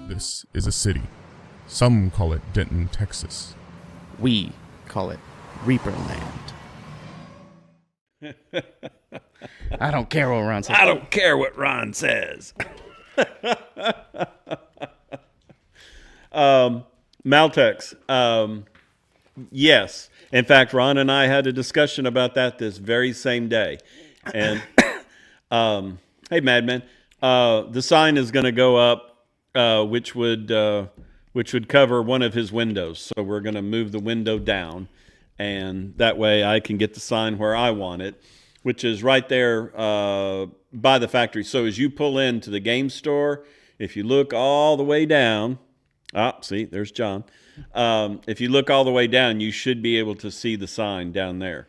This is a city. Some call it Denton, Texas. We call it Reaperland. I don't care what Ron says. I don't care what Ron says. Maltex. Yes. In fact, Ron and I had a discussion about that this very same day. And hey, Madman, the sign is going to go up, which would cover one of his windows. So we're going to move the window down, and that way I can get the sign where I want it, which is right there by the factory. So as you pull into the game store, if you look all the way down, see, there's John. If you look all the way down, you should be able to see the sign down there.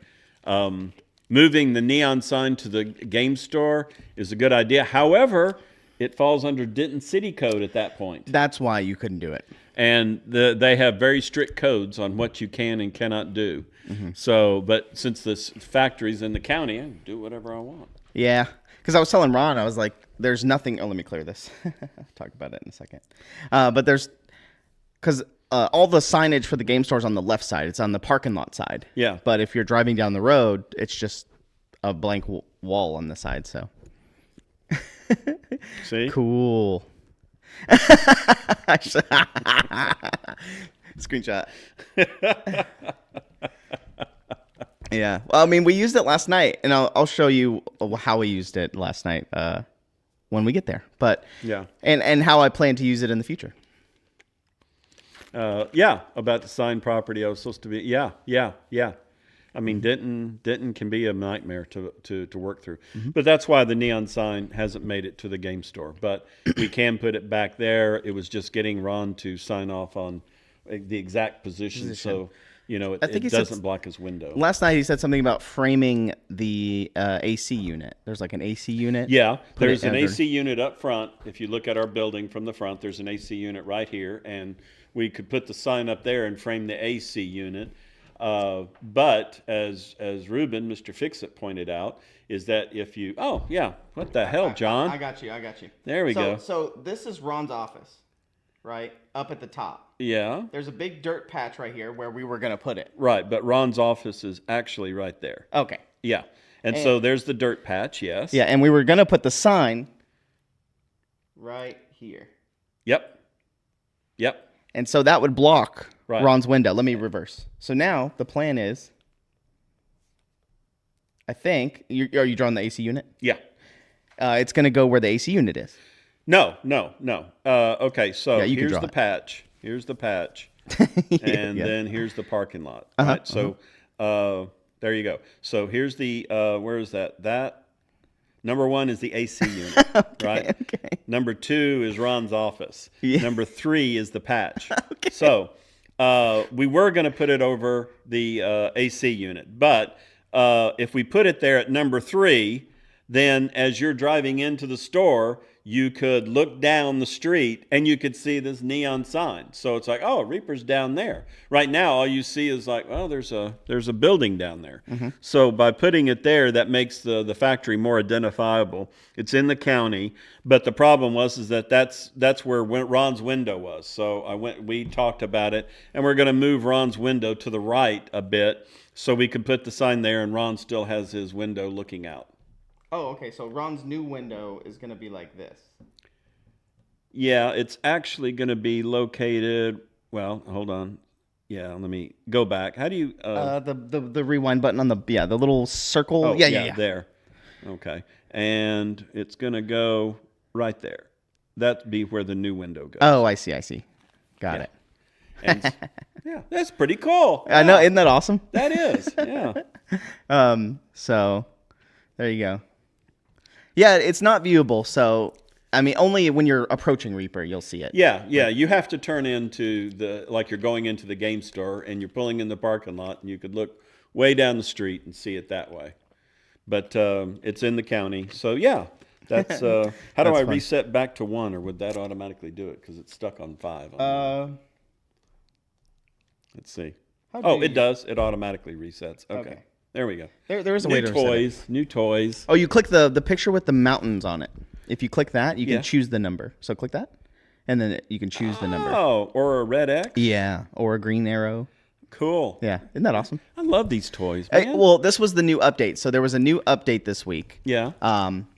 Moving the neon sign to the game store is a good idea. However, it falls under Denton City Code at that point. That's why you couldn't do it. And they have very strict codes on what you can and cannot do. Mm-hmm. So, but since this factory's in the county, I can do whatever I want. Yeah, because I was telling Ron, I was like, there's nothing. Oh, let me clear this. Talk about it in a second. But because all the signage for the game store is on the left side. It's on the parking lot side. Yeah. But if you're driving down the road, it's just a blank wall on the side. So. See? Cool. Screenshot. Yeah. Well, I mean, we used it last night, and I'll show you how we used it last night when we get there. But yeah, and how I plan to use it in the future. Yeah, about the signed property. I was supposed to be. Yeah. I mean, Denton can be a nightmare to work through. Mm-hmm. But that's why the neon sign hasn't made it to the game store. But we can put it back there. It was just getting Ron to sign off on the exact position. So, it doesn't block his window. Last night he said something about framing the AC unit. There's like an AC unit. Yeah, there's an AC unit up front. If you look at our building from the front, there's an AC unit right here. And we could put the sign up there and frame the AC unit. But as Ruben, Mr. Fix-It, pointed out, is that if you... Oh, yeah. What the hell, John? I got you. There we go. So this is Ron's office, right? Up at the top. Yeah. There's a big dirt patch right here where we were going to put it. Right, but Ron's office is actually right there. Okay. Yeah. And so there's the dirt patch, yes. Yeah, and we were going to put the sign right here. Yep. And so that would block... Right. Ron's window. Let me reverse. So now the plan is, I think, are you drawing the AC unit? Yeah. It's going to go where the AC unit is. No. Okay, so yeah, here's the patch. Here's the patch. And then here's the parking lot. Right? So there you go. So here's the, where is that? That, number 1 is the AC unit, right? Okay. Number 2 is Ron's office. Yeah. Number 3 is the patch. Okay. So... we were going to put it over the AC unit, but if we put it there at number 3, then as you're driving into the store, you could look down the street and you could see this neon sign. So it's like, oh, Reaper's down there. Right now, all you see is like, well, there's a building down there. Mm-hmm. So by putting it there, that makes the factory more identifiable. It's in the county, but the problem was that's where Ron's window was. So we talked about it, and we're going to move Ron's window to the right a bit so we could put the sign there, and Ron still has his window looking out. Oh, okay. So Ron's new window is going to be like this. Yeah, it's actually going to be located. Well, hold on. Yeah, let me go back. How do you? The rewind button on the little circle. Oh, yeah, there. Okay, and it's going to go right there. That'd be where the new window goes. Oh, I see. Got it. And, yeah, that's pretty cool. I know, isn't that awesome? That is. Yeah. So there you go. Yeah, it's not viewable, so I mean, only when you're approaching Reaper, you'll see it. Yeah. You have to turn into like you're going into the game store and you're pulling in the parking lot, and you could look way down the street and see it that way. But it's in the county, so yeah. That's how do I reset back to 1, or would that automatically do it because it's stuck on 5? Let's see. It does. It automatically resets. Okay. There we go. There is a way to reset it. New toys. Oh, you click the picture with the mountains on it. If you click that, you can choose the number. So click that, and then you can choose the number. Oh, or a red X? Yeah, or a green arrow. Cool. Yeah, isn't that awesome? I love these toys, man. Well, this was the new update. So there was a new update this week. Yeah.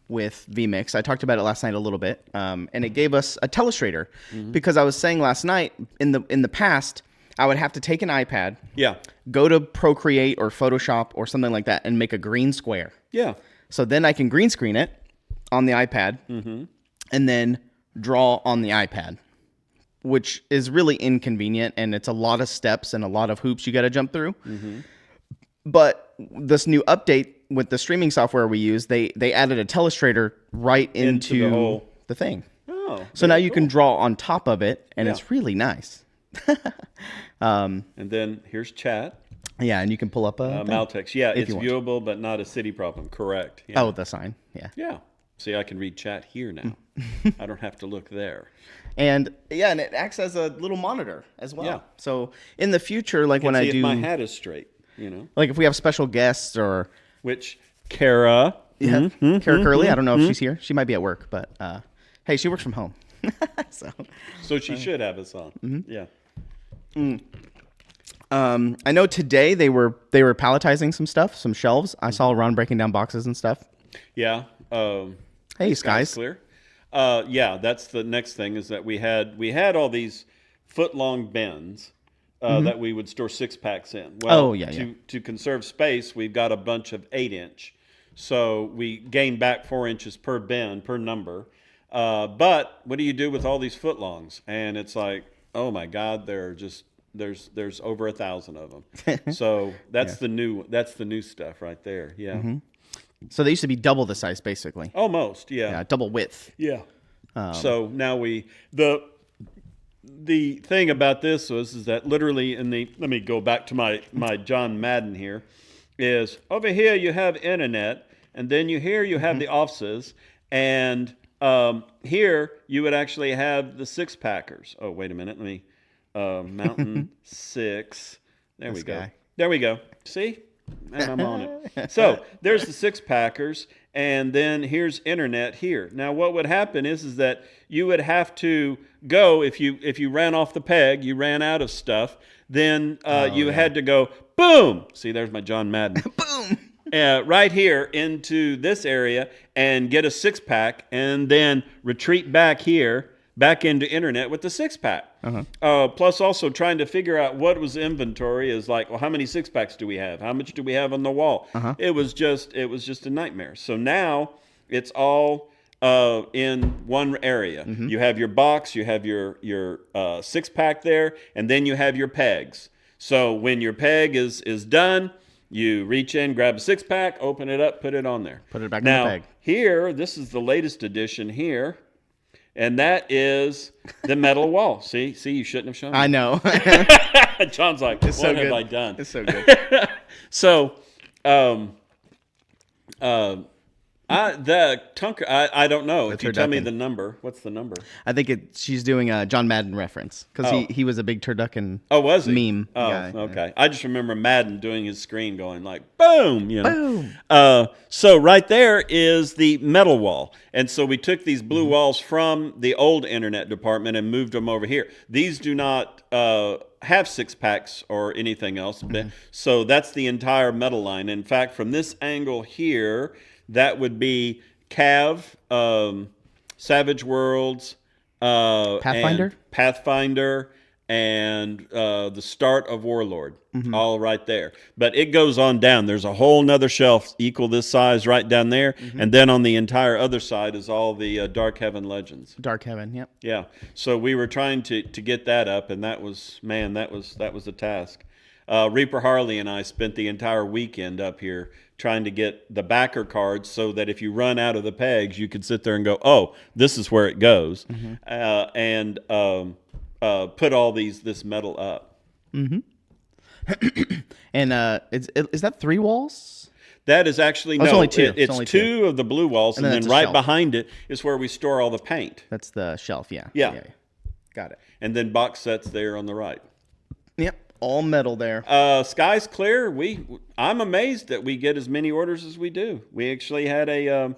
With vMix. I talked about it last night a little bit, and it gave us a telestrator because I was saying last night in the past I would have to take an iPad, Yeah. go to Procreate or Photoshop or something like that, and make a green square. Yeah. So then I can green screen it on the iPad, and then draw on the iPad, which is really inconvenient, and it's a lot of steps and a lot of hoops you got to jump through. But this new update with the streaming software we use, they added a telestrator right into the thing. Oh. So now you can draw on top of it, and Yeah. it's really nice. And then here's chat. Yeah, and you can pull up a thing. Maltex. Yeah, if it's you want. viewable, but not a city problem. Correct. Yeah. Oh, the sign. Yeah. Yeah. See, I can read chat here now. I don't have to look there. And yeah, and it acts as a little monitor as well. Yeah. So in the future, like when See I if do, my hat is straight, you know. like if we have special guests or Which Kara. Kara Curley, I don't know if she's here. She might be at work, but hey, she works from home. So she should have us on. Yeah. I know today they were palletizing some stuff, some shelves. I saw Ron breaking down boxes and stuff. Yeah. Hey, Skies. Clear. Yeah, that's the next thing is that we had all these foot-long bins that we would store 6-packs in. Well, to conserve space, we've got a bunch of 8-inch. So we gain back 4 inches per bin, per number. But what do you do with all these footlongs? And it's like, oh my God, there's over 1,000 of them. So that's the new stuff right there. Yeah. So they used to be double the size, basically. Almost. Yeah. Yeah, double width. Yeah. So now the thing about this is that literally let me go back to my John Madden here, is over here you have internet, and then here you have the offices, and here you would actually have the 6-packers. Oh, wait a minute. Let me Mountain 6. There we go. Guy. There we go. See? And I'm on it. So there's the 6-packers, and then here's internet here. Now what would happen is that you would have to go, if you ran off the peg, you ran out of stuff, then you had to go, boom! See, there's my John Madden. Boom! Right here into this area and get a 6-pack, and then retreat back here, back into internet with the 6-pack. Plus also trying to figure out what was inventory is like, well, how many 6-packs do we have? How much do we have on the wall? It was just a nightmare. So now it's all in one area. You have your box, you have your 6-pack there, and then you have your pegs. So when your peg is done, you reach in, grab a 6-pack, open it up, put it on there. Put it back in the peg. Here, this is the latest edition here. And that is the metal wall. See, you shouldn't have shown me. I know. John's like, what have I done? It's so good. So, the Tunker, I don't know. If you tell me the number, what's the number? I think she's doing a John Madden reference because he was a big turducken was he? meme guy. Okay. I just remember Madden doing his screen going like, boom, you know. Boom. So right there is the metal wall. And so we took these blue walls from the old internet department and moved them over here. These do not have 6-packs or anything else. So that's the entire metal line. In fact, from this angle here, that would be Cav, Savage Worlds, Pathfinder, and the start of Warlord, all right there. But it goes on down. There's a whole nother shelf equal this size right down there, and then on the entire other side is all the Dark Heaven Legends. Dark Heaven, yep. Yeah. So we were trying to get that up, and that was a task. Reaper Harley and I spent the entire weekend up here trying to get the backer cards so that if you run out of the pegs, you could sit there and go, oh, this is where it goes, and put all this metal up. And is that 3 walls? That is actually it's only 2. It's only 2 of the blue walls, and then right behind it is where we store all the paint. That's the shelf, yeah. Yeah. Got it. And then box sets there on the right. Yep. All metal there. Sky's clear. I'm amazed that we get as many orders as we do. We actually had a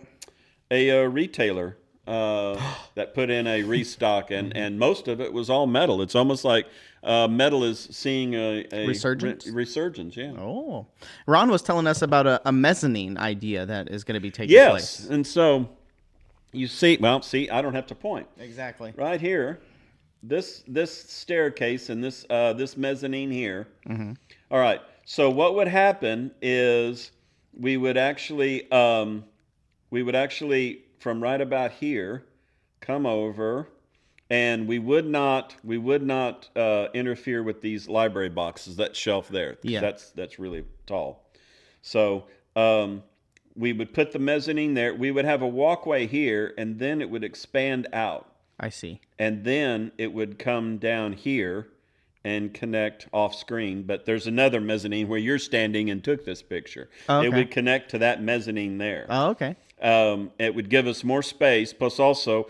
retailer that put in a restock, and most of it was all metal. It's almost like metal is seeing a Resurgence? Resurgence, yeah. Oh, Ron was telling us about a mezzanine idea that is going to be taking Yes, place. and so you see, I don't have to point. Exactly. Right here, this staircase and this mezzanine here. All right. So what would happen is we would actually from right about here come over, and we would not interfere with these library boxes, that shelf there. Yeah. That's really tall. So we would put the mezzanine there. We would have a walkway here, and then it would expand out. I see. And then it would come down here and connect off screen. But there's another mezzanine where you're standing and took this picture. Oh, okay. It would connect to that mezzanine there. Oh, okay. It would give us more space. Plus also,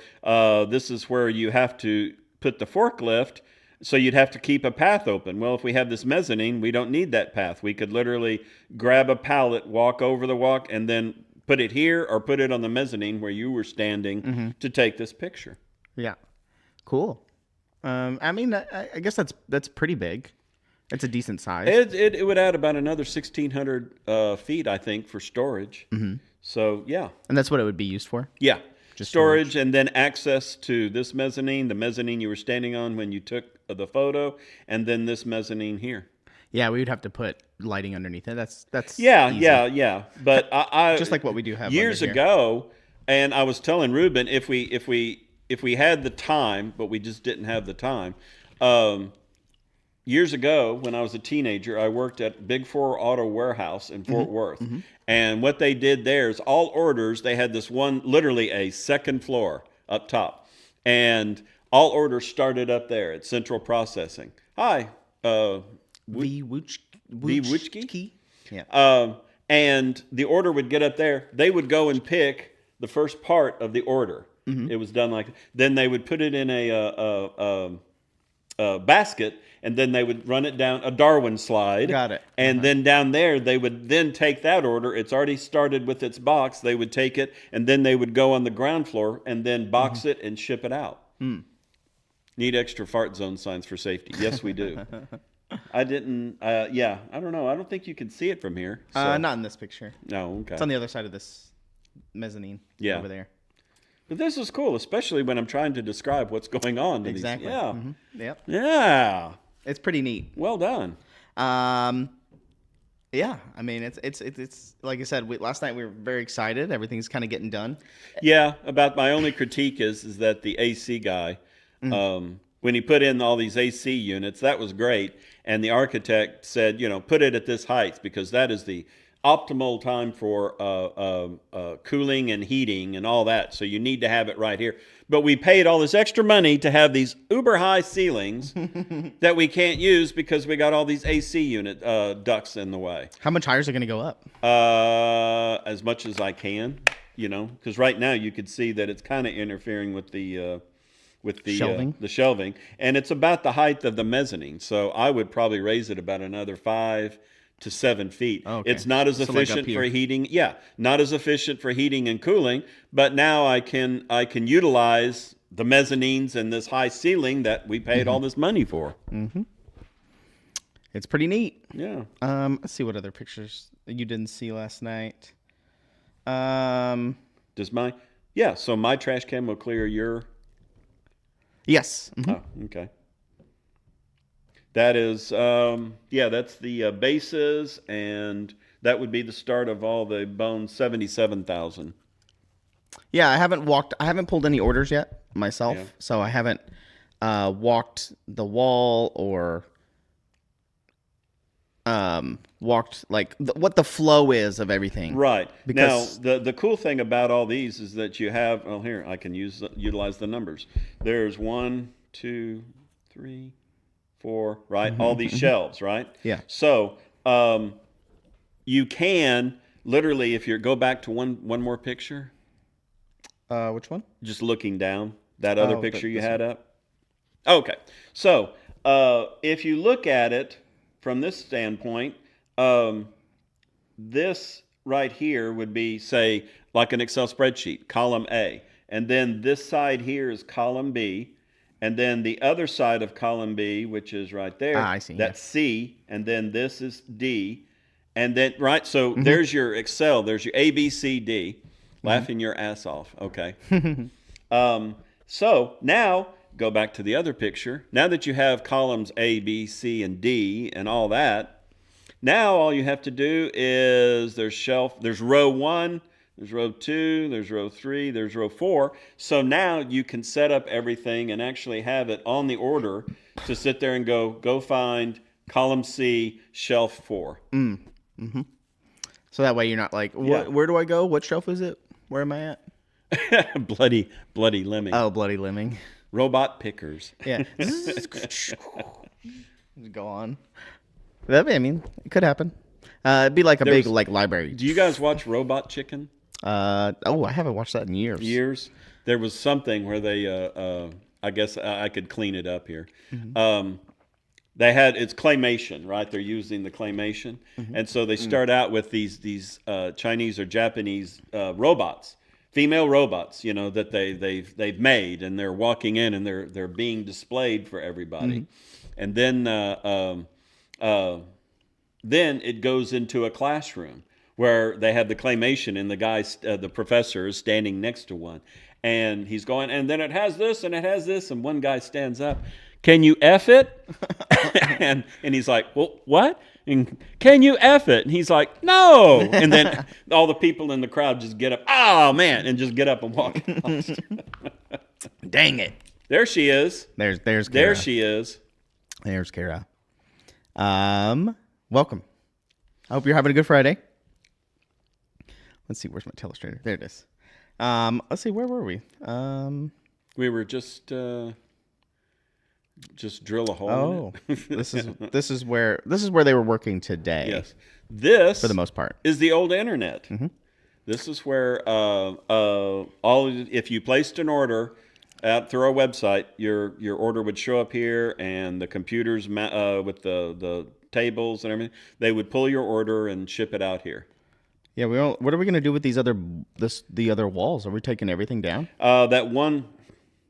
this is where you have to put the forklift. So you'd have to keep a path open. Well, if we have this mezzanine, we don't need that path. We could literally grab a pallet, walk over the walk, and then put it here or put it on the mezzanine where you were standing to take this picture. Yeah. Cool. I mean, I guess that's pretty big. It's a decent size. It would add about another 1,600 feet, I think, for storage. So, yeah. And that's what it would be used for? Yeah. Just storage and then access to this mezzanine, the mezzanine you were standing on when you took the photo, and then this mezzanine here. Yeah, we would have to put lighting underneath it. That's Yeah, easy. yeah. But I Just like what we do have years under here. ago, and I was telling Ruben if we had the time, but we just didn't have the time. Years ago, when I was a teenager, I worked at Big Four Auto Warehouse in Fort Worth. And what they did there is all orders, they had this one, literally a second floor up top. And all orders started up there at Central Processing. Hi. Wuchki? Yeah. And the order would get up there. They would go and pick the first part of the order. It was done like, then they would put it in a basket, and then they would run it down a Darwin slide. Got it. And then down there, they would then take that order. It's already started with its box. They would take it, and then they would go on the ground floor and then box it and ship it out. Need extra fart zone signs for safety. Yes, we do. I didn't, I don't know. I don't think you can see it from here. So. Not in this picture. No, okay. It's on the other side of this mezzanine. Yeah. Over there. But this is cool, especially when I'm trying to describe what's going on. Exactly. Yeah. Yep. Yeah. It's pretty neat. Well done. Yeah. I mean, it's like I said, last night we were very excited. Everything's kind of getting done. Yeah. About my only critique is that the AC guy, when he put in all these AC units, that was great. And the architect said, put it at this height because that is the optimal time for cooling and heating and all that. So you need to have it right here. But we paid all this extra money to have these uber high ceilings that we can't use because we got all these AC unit ducts in the way. How much higher is it going to go up? As much as I can, because right now you could see that it's kind of interfering with the Shelving? The shelving, and it's about the height of the mezzanine. So I would probably raise it about another 5 to 7 feet. Oh, okay. It's not as So like up efficient here. for heating. Yeah, not as efficient for heating and cooling. But now I can utilize the mezzanines and this high ceiling that we paid all this money for. It's pretty neat. Yeah. Let's see what other pictures you didn't see last night. Does my So my trash can will clear your. Yes. Oh, okay. That is, that's the bases, and that would be the start of all the bones, 77,000. Yeah, I haven't pulled any orders yet myself, so I haven't walked the wall or walked what the flow is of everything. Right. Because now, the cool thing about all these is that you have, here, I can utilize the numbers. There's 1, 2, 3, 4, right? All these shelves, right? Yeah. So you can literally, if you go back to one more picture, which one? just looking down, that other picture you this had up. Okay. So if you look at it from this standpoint, this right here would be, say, like an Excel spreadsheet, column A. And then this side here is column B. And then the other side of column B, which is right there, I see. that's C. And then this is D. And then, right, so there's your Excel. There's your A, B, C, D. Laughing your ass off. Okay. So now, go back to the other picture. Now that you have columns A, B, C, and D and all that, now all you have to do is there's row 1, there's row 2, there's row 3, there's row 4. So now you can set up everything and actually have it on the order to sit there and go find column C, shelf 4. So that way you're not like, where do I go? What shelf is it? Where am I at? bloody lemming. Oh, bloody lemming. Robot pickers. Yeah. Go on. I mean, it could happen. It'd be like a big library. Do you guys watch Robot Chicken? I haven't watched that in years. There was something where they, I guess I could clean it up here. It's claymation, right? They're using the claymation, and so they start out with these Chinese or Japanese robots, female robots, that they've made, and they're walking in and they're being displayed for everybody, and then it goes into a classroom where they have the claymation and the professor is standing next to one, and he's going, and then it has this and it has this, and one guy stands up. Can you F it? and he's like, well, what? And, can you F it? And he's like, no. And then all the people in the crowd just get up. Oh, man. And just get up and walk out. Dang it. There she is. There's Kara. There she is. There's Kara. Welcome. I hope you're having a good Friday. Let's see. Where's my telestrator? There it is. Let's see. Where were we? We were just drill a hole in it. this is where they were working today. Yes. This, for the most part, is the old internet. This is where if you placed an order out through our website, your order would show up here, and the computers with the tables and everything, they would pull your order and ship it out here. Yeah, what are we going to do with the other walls? Are we taking everything down? That one.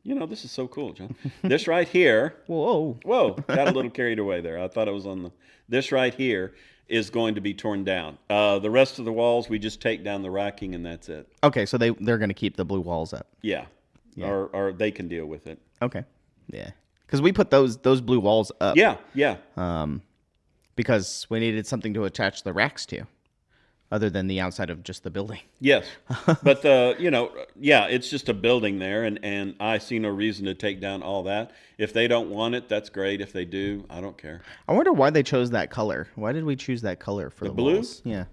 This is so cool, John. This right here. Whoa. Got a little carried away there. I thought it was on this right here is going to be torn down. The rest of the walls, we just take down the racking and that's it. Okay, so they're going to keep the blue walls up. Yeah. Or they can deal with it. Okay. Yeah. Because we put those blue walls up. Yeah. Because we needed something to attach the racks to, other than the outside of just the building. Yes. But it's just a building there, and I see no reason to take down all that. If they don't want it, that's great. If they do, I don't care. I wonder why they chose that color. Why did we choose that color for the blue? Walls? Yeah.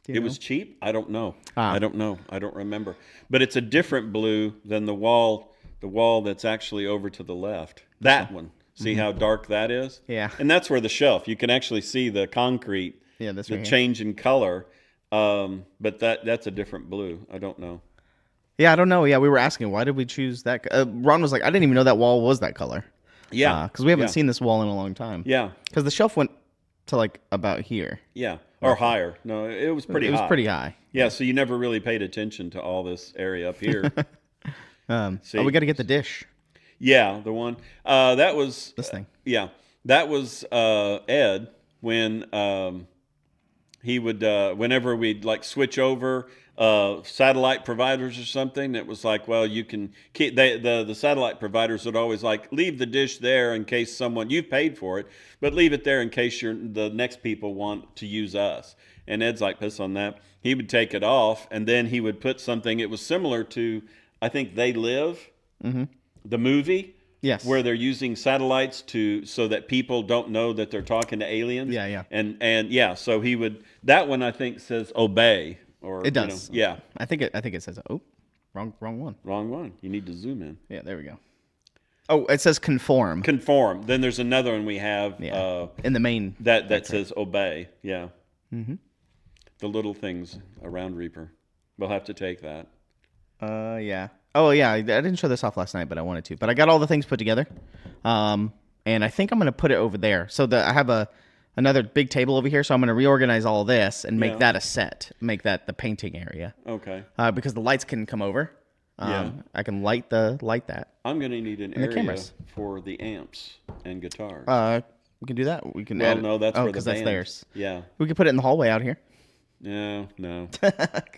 It was cheap? I don't know. I don't know. I don't remember. But it's a different blue than the wall that's actually over to the left. That one. See how dark that is? Yeah. And that's where the shelf, you can actually see the concrete. Yeah, that's the right change in color, but that's a different blue. I don't know. Yeah, I don't know. Yeah, we were asking, why did we choose that? Ron was like, I didn't even know that wall was that color. Yeah. Because we haven't seen this wall in a long time. Yeah. Because the shelf went to like about here. Yeah, or higher. No, it was pretty high. It was pretty high. Yeah, so you never really paid attention to all this area up here. We got to get the dish. Yeah, the one. That was... This thing. Yeah, that was Ed when... he would, whenever we'd like switch over satellite providers or something, it was like, well, you can keep, the satellite providers would always like, leave the dish there in case you've paid for it, but leave it there in case the next people want to use us. And Ed's like, piss on that. He would take it off, and then he would put something, it was similar to, I think, They Live, the movie. Yes. Where they're using satellites so that people don't know that they're talking to aliens. Yeah. And so he would, that one I think says obey, or it does. Yeah. I think it says wrong one. Wrong one. You need to zoom in. Yeah, there we go. Oh, it says conform. Conform. Then there's another one we have in the main that says obey. Yeah. The little things around Reaper. We'll have to take that. Yeah. Oh, yeah. I didn't show this off last night, but I wanted to. But I got all the things put together. And I think I'm going to put it over there. So I have another big table over here. So I'm going to reorganize all this and make that a set. Make that the painting area. Okay. Because the lights can come over. I can light that. I'm going to need an the area cameras. for the amps and guitars. We can do that. We can. well, add no, that's where the because band. that's theirs. Yeah. We could put it in the hallway out here. No.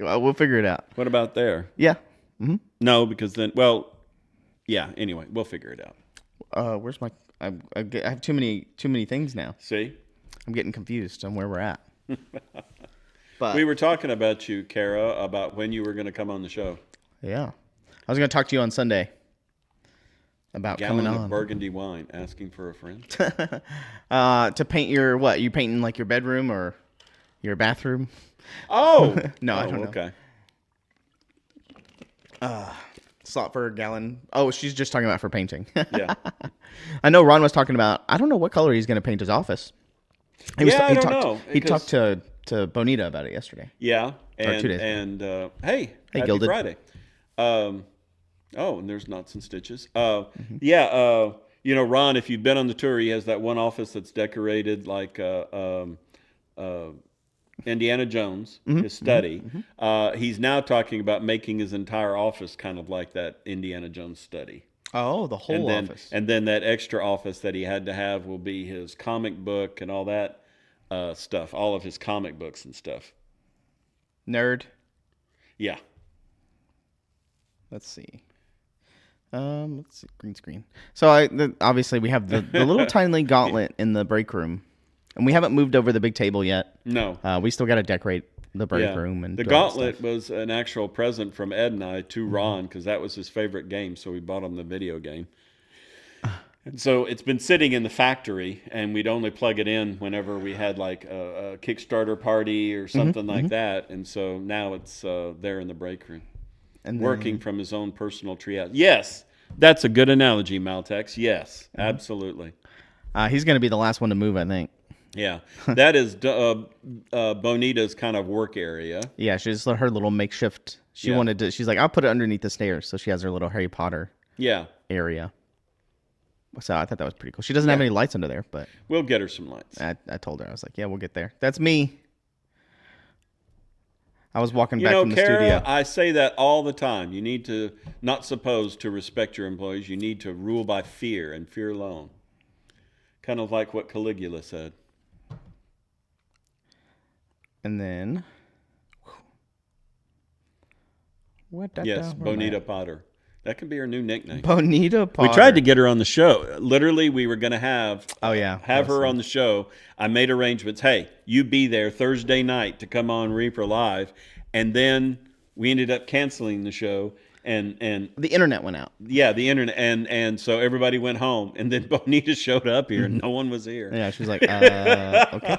Well, we'll figure it out. What about there? Yeah. No, because then, well, yeah. Anyway, we'll figure it out. Where's my? I have too many things now. See, I'm getting confused on where we're at. But we were talking about you, Kara, about when you were going to come on the show. yeah, I was going to talk to you on Sunday about Gallon coming of on Burgundy wine, asking for a friend. to paint your what? You painting like your bedroom or your bathroom? Oh No, I don't know. Okay. Slot for a gallon. Oh, she's just talking about for painting. Yeah. I know Ron was talking about. I don't know what color he's going to paint his office. I don't know. He talked to Bonita about it yesterday. Yeah, and 2 days ago. and hey, happy Gilded. Friday. And there's knots and stitches. Yeah, Ron, if you've been on the tour, he has that one office that's decorated like Indiana Jones, his study. He's now talking about making his entire office kind of like that Indiana Jones study. Oh, the whole office. And then that extra office that he had to have will be his comic book and all that stuff, all of his comic books and stuff. Nerd. Yeah. Let's see. Green screen. So obviously we have the little tiny gauntlet in the break room, and we haven't moved over the big table yet. No. We still got to decorate the break room and the do all that gauntlet stuff. was an actual present from Ed and I to Ron because that was his favorite game, so we bought him the video game. And so it's been sitting in the factory, and we'd only plug it in whenever we had like a Kickstarter party or something like that. And so now it's there in the break room, And working from his own personal treehouse. Yes, that's a good analogy, Maltex. Yes, absolutely. He's going to be the last one to move, I think. Yeah, that is Bonita's kind of work area. Yeah, she's her little makeshift. She's like, I'll put it underneath the stairs, so she has her little Harry Potter Yeah, area. So I thought that was pretty cool. She doesn't have any lights under there, but we'll get her some lights. I told her, I was like, yeah, we'll get there. That's me. I was walking back from the Kara, studio. I say that all the time. You need to, not supposed to respect your employees. You need to rule by fear and fear alone. Kind of like what Caligula said. And then, Yes, Bonita Potter. That could be her new nickname. Bonita Potter. We tried to get her on the show. Literally, we were going to have her on the show. I made arrangements. Hey, you be there Thursday night to come on Reaper Live. And then we ended up canceling the show. And the internet went out. Yeah, the internet. And so everybody went home. And then Bonita showed up here and no one was here. Yeah, she was like, okay.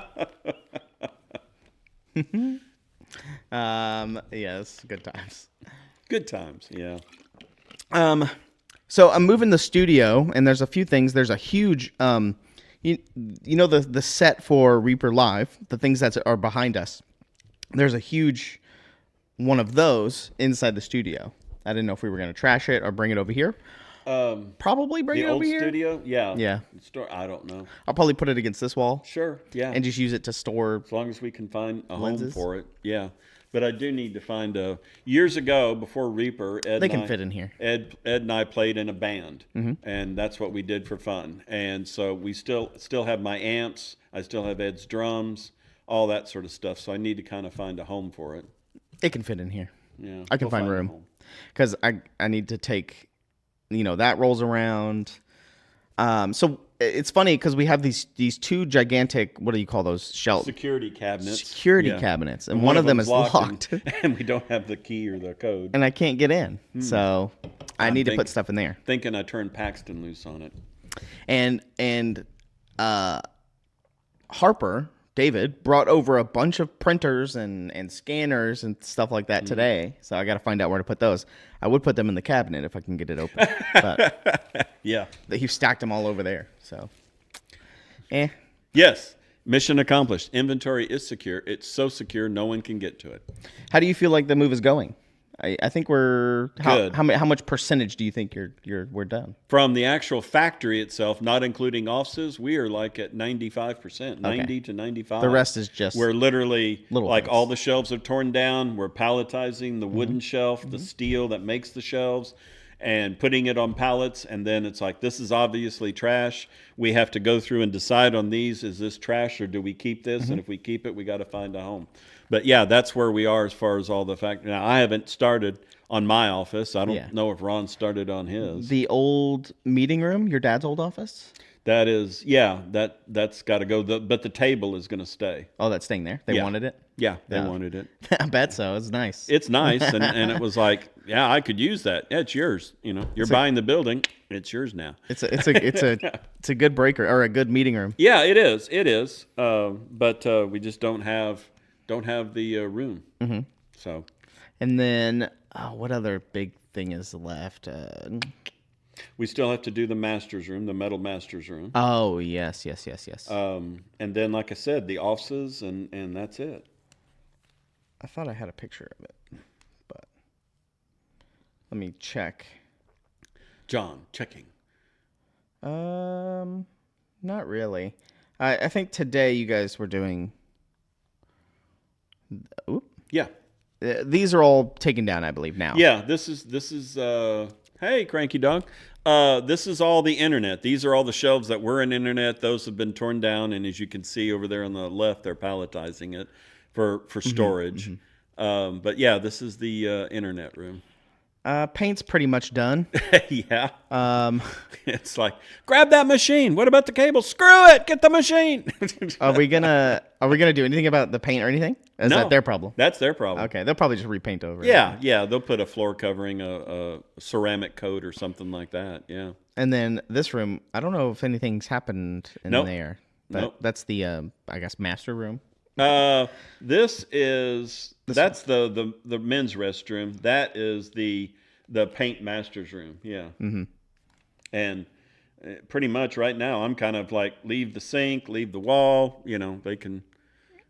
Yes, good times. Good times, yeah. So I'm moving the studio, and there's a few things. There's a huge, you know the set for Reaper Live, the things that are behind us. There's a huge one of those inside the studio. I didn't know if we were going to trash it or bring it over here. Probably bring it over here. The old studio? Yeah. Yeah. I don't know. I'll probably put it against this wall. Sure, yeah. And just use it to store. As long as we can find a lenses. home for it, yeah. But I do need to find a. Years ago, before Reaper, They can fit in here. Ed and I played in a band, and that's what we did for fun. And so we still have my amps. I still have Ed's drums, all that sort of stuff. So I need to kind of find a home for it. It can fit in here. Yeah, I can find a room home. because I need to take, that rolls around. So it's funny because we have these two gigantic, what do you call those, shelves? Security cabinets. Cabinets, and one of them is locked. And we don't have the key or the code. And I can't get in, so I need to put stuff in there. Thinking I turned Paxton loose on it. And Harper, David, brought over a bunch of printers and scanners and stuff like that today, so I got to find out where to put those. I would put them in the cabinet if I can get it open, but yeah, he stacked them all over there. So, Yes, mission accomplished. Inventory is secure. It's so secure no one can get to it. How do you feel like the move is going? I think we're Good. how much percentage do you think we're done? From the actual factory itself, not including offices, we are like at 95%, 90 to 95. The rest is just we're literally little like things. all the shelves are torn down. We're palletizing the wooden shelf, the steel that makes the shelves, and putting it on pallets. And then it's like, this is obviously trash. We have to go through and decide on these. Is this trash or do we keep this? And if we keep it, we got to find a home. But yeah, that's where we are as far as all the factory. Now, I haven't started on my office. I don't know if Ron started on his. The old meeting room, your dad's old office? That is, that's got to go. But the table is going to stay. Oh, that's staying there? They wanted it? Yeah, they wanted it. I bet so. It's nice. It's nice, and it was like, yeah, I could use that. Yeah, it's yours. You know, you're buying the building. It's yours now. It's a good breaker or a good meeting room. Yeah, it is. It is. But we just don't have the room. Mm-hmm. So. And then what other big thing is left? We still have to do the master's room, the metal master's room. Oh, yes. And then, like I said, the offices, and that's it. I thought I had a picture of it, but let me check. John, checking. Not really. I think today you guys were doing... Oop. Yeah. These are all taken down, I believe, now. Yeah, this is hey, Cranky Dog. This is all the internet. These are all the shelves that were in internet. Those have been torn down, and as you can see over there on the left, they're palletizing it for storage. But yeah, this is the internet room. Paint's pretty much done. Yeah. It's like, grab that machine. What about the cable? Screw it. Get the machine. Are we gonna do anything about the paint or anything? Is that their problem? That's their problem. Okay, they'll probably just repaint over it. Yeah. They'll put a floor covering, a ceramic coat or something like that. Yeah. And then this room, I don't know if anything's happened in there. But that's the I guess master room. That's the men's restroom. That is the paint master's room. Yeah. Mm-hmm. And pretty much right now, I'm kind of like, leave the sink, leave the wall. You know,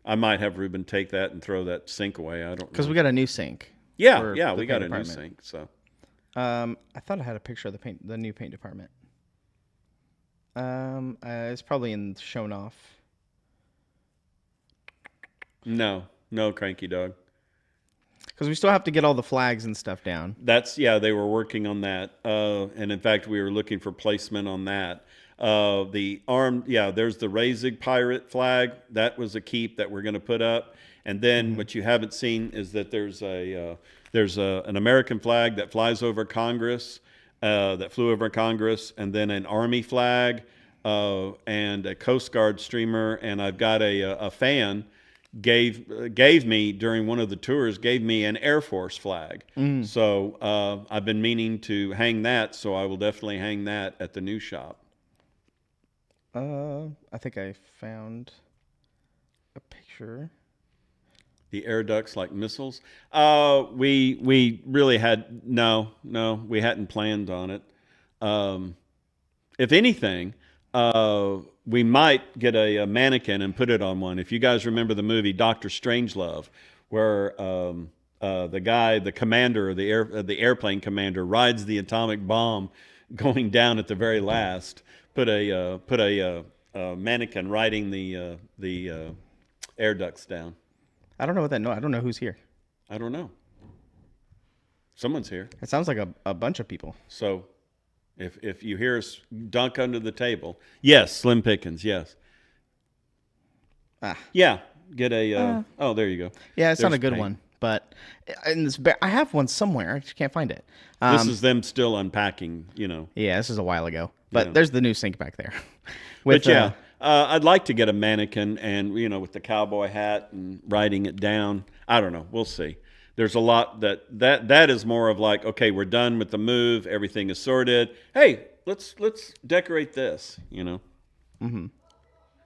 I might have Ruben take that and throw that sink away. I don't know. Because we got a new sink. Yeah, we got a new sink. So, I thought I had a picture of the new paint department. It's probably shown off. No, Cranky Dog. Because we still have to get all the flags and stuff down. They were working on that. And in fact, we were looking for placement on that. There's the Razig pirate flag. That was a keep that we're going to put up. And then what you haven't seen is that there's an American flag that flies over Congress, that flew over Congress, and then an Army flag, and a Coast Guard streamer. And I've got a fan gave me during one of the tours, gave me an Air Force flag. So I've been meaning to hang that, so I will definitely hang that at the new shop. I think I found a picture. The air ducts like missiles. We really had we hadn't planned on it. If anything, we might get a mannequin and put it on one. If you guys remember the movie Dr. Strangelove, where the commander of the airplane commander rides the atomic bomb going down at the very last, put a mannequin riding the air ducts down. I don't know what that. No, I don't know who's here. I don't know. Someone's here. It sounds like a bunch of people. So, if you hear us dunk under the table, yes, Slim Pickens, yes. Yeah, get a. Oh, there you go. Yeah, it's not a good one, but I have one somewhere. I just can't find it. This is them still unpacking. You know. Yeah, this is a while ago, but there's the new sink back there. I'd like to get a mannequin and, with the cowboy hat and riding it down. I don't know. We'll see. There's a lot that is more of like, okay, we're done with the move. Everything is sorted. Hey, let's decorate this, Mm-hmm.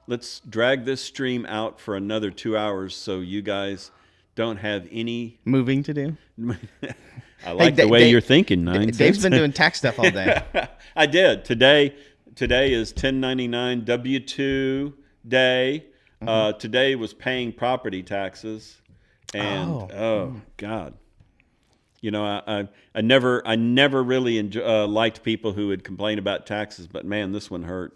Let's drag this stream out for another 2 hours so you guys don't have any moving to do. I like the way you're thinking, Dave's been doing tax stuff all day. I did. Today is 1099 W-2 day. Mm-hmm. Today was paying property taxes. And, oh God. You know, I never really liked people who would complain about taxes, but man, this one hurt.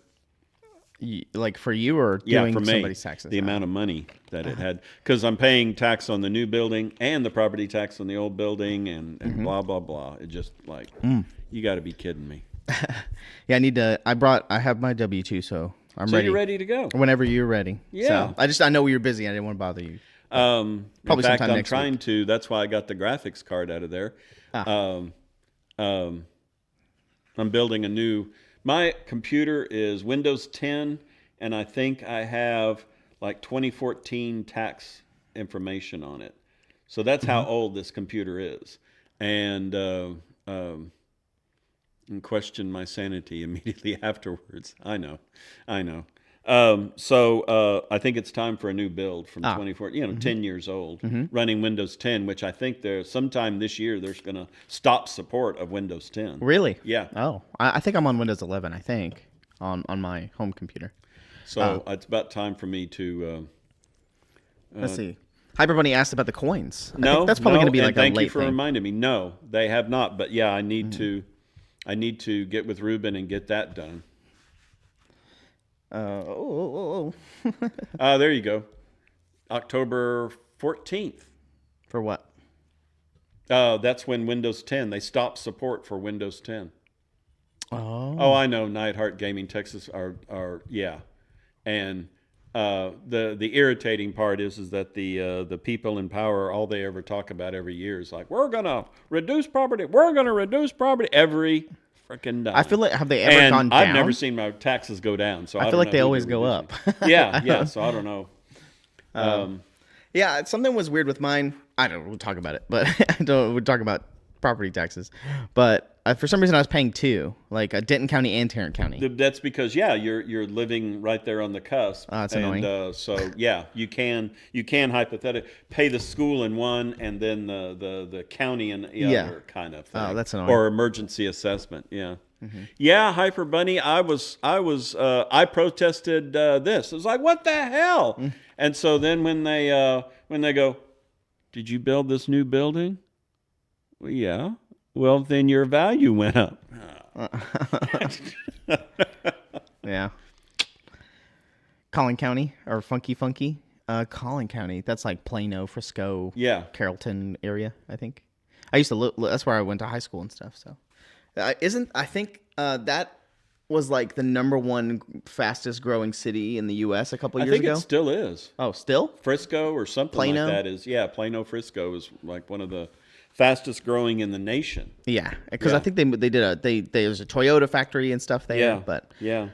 Like for you or Yeah, doing for me, somebody's taxes? the amount of money that it had, because I'm paying tax on the new building and the property tax on the old building, and blah blah blah. It just like you got to be kidding me. Yeah, I need to. I have my W-2, so I'm So ready. you're ready to go. Whenever you're ready. Yeah. So I know you're busy. I didn't want to bother you. Probably in fact, sometime I'm next trying to. That's why I got the graphics card out of there. I'm building a new. My computer is Windows 10, and I think I have like 2014 tax information on it. So that's how old this computer is, and question my sanity immediately afterwards. I know. So I think it's time for a new build from 2014. 10 years old, running Windows 10, which I think sometime this year there's going to stop support of Windows 10. Really? Yeah. Oh, I think I'm on Windows 11. I think on my home computer. So it's about time for me to. Let's see. Hyper Bunny asked about the coins. No, I think that's probably going to be and like a thank late you for thing. reminding me. No, they have not. But yeah, I need to. I need to get with Ruben and get that done. There you go. October 14th. For what? That's when Windows 10. They stopped support for Windows 10. Oh, I know. Nightheart Gaming Texas are yeah, and the irritating part is that the people in power, all they ever talk about every year is like, we're gonna reduce property. We're gonna reduce property every freaking time. I feel like, have they ever gone down? I've never seen my taxes go down, so I feel don't like know they who always they're go reducing. up. yeah. So I don't know. Yeah, something was weird with mine. I don't know, we'll talk about it, but we'll talk about property taxes. But for some reason I was paying two, like Denton County and Tarrant County. That's because you're living right there on the cusp. That's and, annoying. So yeah, you can hypothetically pay the school in one and then the county in the other kind of thing. Oh, that's annoying. Or emergency assessment. Yeah. Yeah, Hyper Bunny. I protested this. It was like, what the hell? And so then when they go, did you build this new building? Well, yeah. Well, then your value went up. Yeah. Collin County or Funky. Collin County. That's like Plano, Frisco, Yeah. Carrollton area, I think. I used to look. That's where I went to high school and stuff. So, I think that was like the #1 fastest growing city in the U.S. a couple years ago. I think it still is. Oh, still? Frisco or something Plano? like that is. Yeah, Plano, Frisco is like one of the fastest growing in the nation. Yeah, because Yeah. I think there's a Toyota factory and stuff there. Yeah. But Yeah.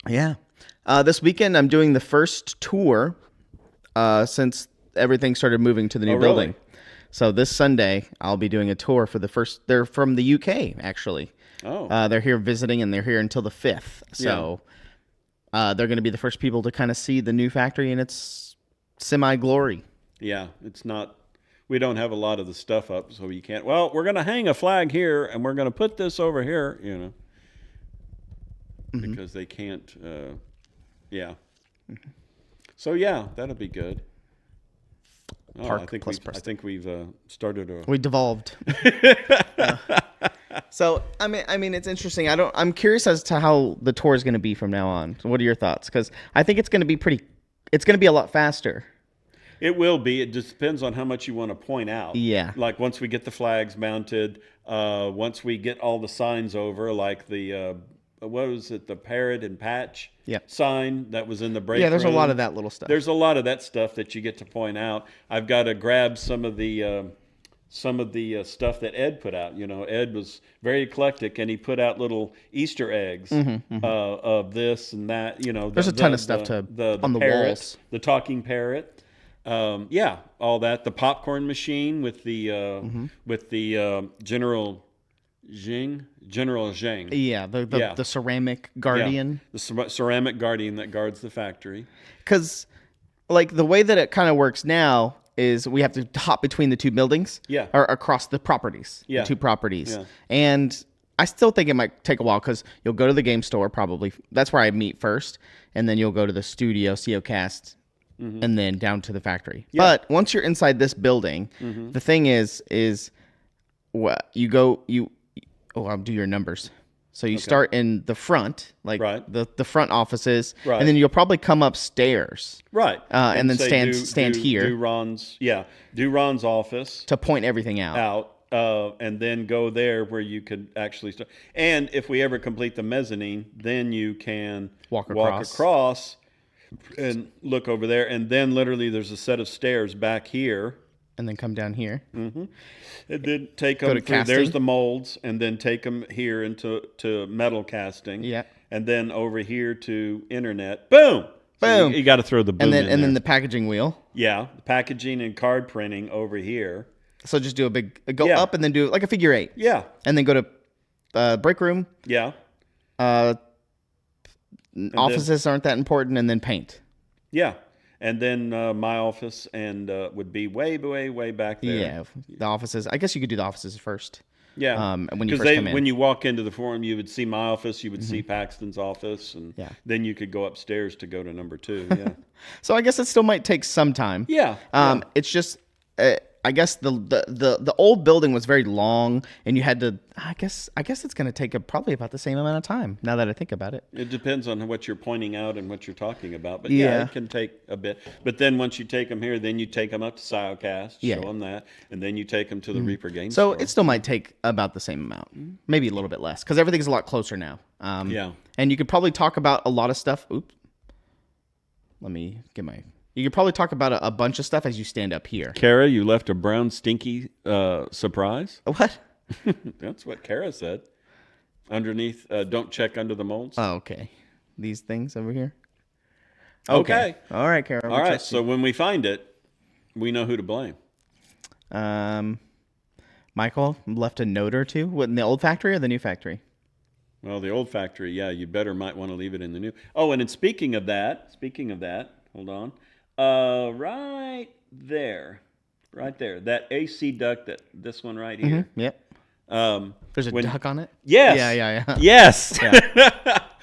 yeah. This weekend I'm doing the first tour since everything started moving to the new Oh, really? building. So this Sunday I'll be doing a tour for the first. They're from the UK actually. Oh. They're here visiting and they're here until the 5th. So they're going to be the first people to kind of see the new factory in its semi-glory. Yeah, it's not. We don't have a lot of the stuff up, so you can't. Well, we're going to hang a flag here, and we're going to put this over here, because they can't. Yeah. So yeah, that'll be good. Oh, Park I think plus I think we've started a. We devolved. So I mean, it's interesting. I'm curious as to how the tour is going to be from now on. So what are your thoughts? Because I think it's going to be it's going to be a lot faster. It will be. It just depends on how much you want to point out. Yeah. Like once we get the flags mounted, once we get all the signs over, like the what was it, the parrot and patch sign that was in the break Yeah, there's room. a lot of that little stuff. There's a lot of that stuff that you get to point out. I've got to grab some of the stuff that Ed put out. Ed was very eclectic, and he put out little Easter eggs of this and that. There's a ton of stuff on the parrot, walls. the talking parrot. All that. The popcorn machine with the General Zheng. Yeah, the ceramic guardian. Yeah, the ceramic guardian that guards the factory. Because, like, the way that it kind of works now is we have to hop between the two buildings. Yeah. Or across the properties. Yeah. The two properties. Yeah. And I still think it might take a while because you'll go to the game store probably. That's where I meet first. And then you'll go to the studio, COcast, and then down to the factory. Yeah. But once you're inside this building, the thing is what you go I'll do your numbers. So you start in the front, like the front offices, and then you'll probably come upstairs, and then stand here. Do Ron's office to point everything out. And then go there where you could actually start. And if we ever complete the mezzanine, then you can walk across and look over there. And then literally there's a set of stairs back here. And then come down here. And then take them through. There's the molds, and then take them here into metal casting. Yeah. And then over here to internet. Boom! Boom! So you got to throw the boom in then the packaging wheel. Yeah, packaging and card printing over here. So just do up and then do like a figure 8. Yeah. And then go to break room. Yeah. Offices aren't that important, and then paint. Yeah. And then my office would be way back there. Yeah, the offices. I guess you could do the offices first. Yeah, when you first come in. When you walk into the forum, you would see my office, you would see Paxton's office, and then you could go upstairs to go to number 2. Yeah. So I guess it still might take some time. Yeah. It's just. I guess the old building was very long, and you had to. I guess it's going to take probably about the same amount of time. Now that I think about it, it depends on what you're pointing out and what you're talking about. But it can take a bit. But then once you take them here, then you take them up to Siocast, show them that, and then you take them to the Reaper Game So Store. it still might take about the same amount, maybe a little bit less, because everything's a lot closer now. And you could probably talk about a lot of stuff. Oops. Let me get my. You could probably talk about a bunch of stuff as you stand up here. Kara, you left a brown stinky surprise. What? That's what Kara said. Underneath, don't check under the molds. Oh, okay. These things over here. Okay. All right, Kara. All right. So when we find it, we know who to blame. Michael left a note or two. What, in the old factory or the new factory? Well, the old factory. Yeah, you might want to leave it in the new. Oh, and speaking of that, hold on. Right there, that AC duct, this one right here. Yep. There's a duck on it? Yes. Yeah. Yes. Yeah.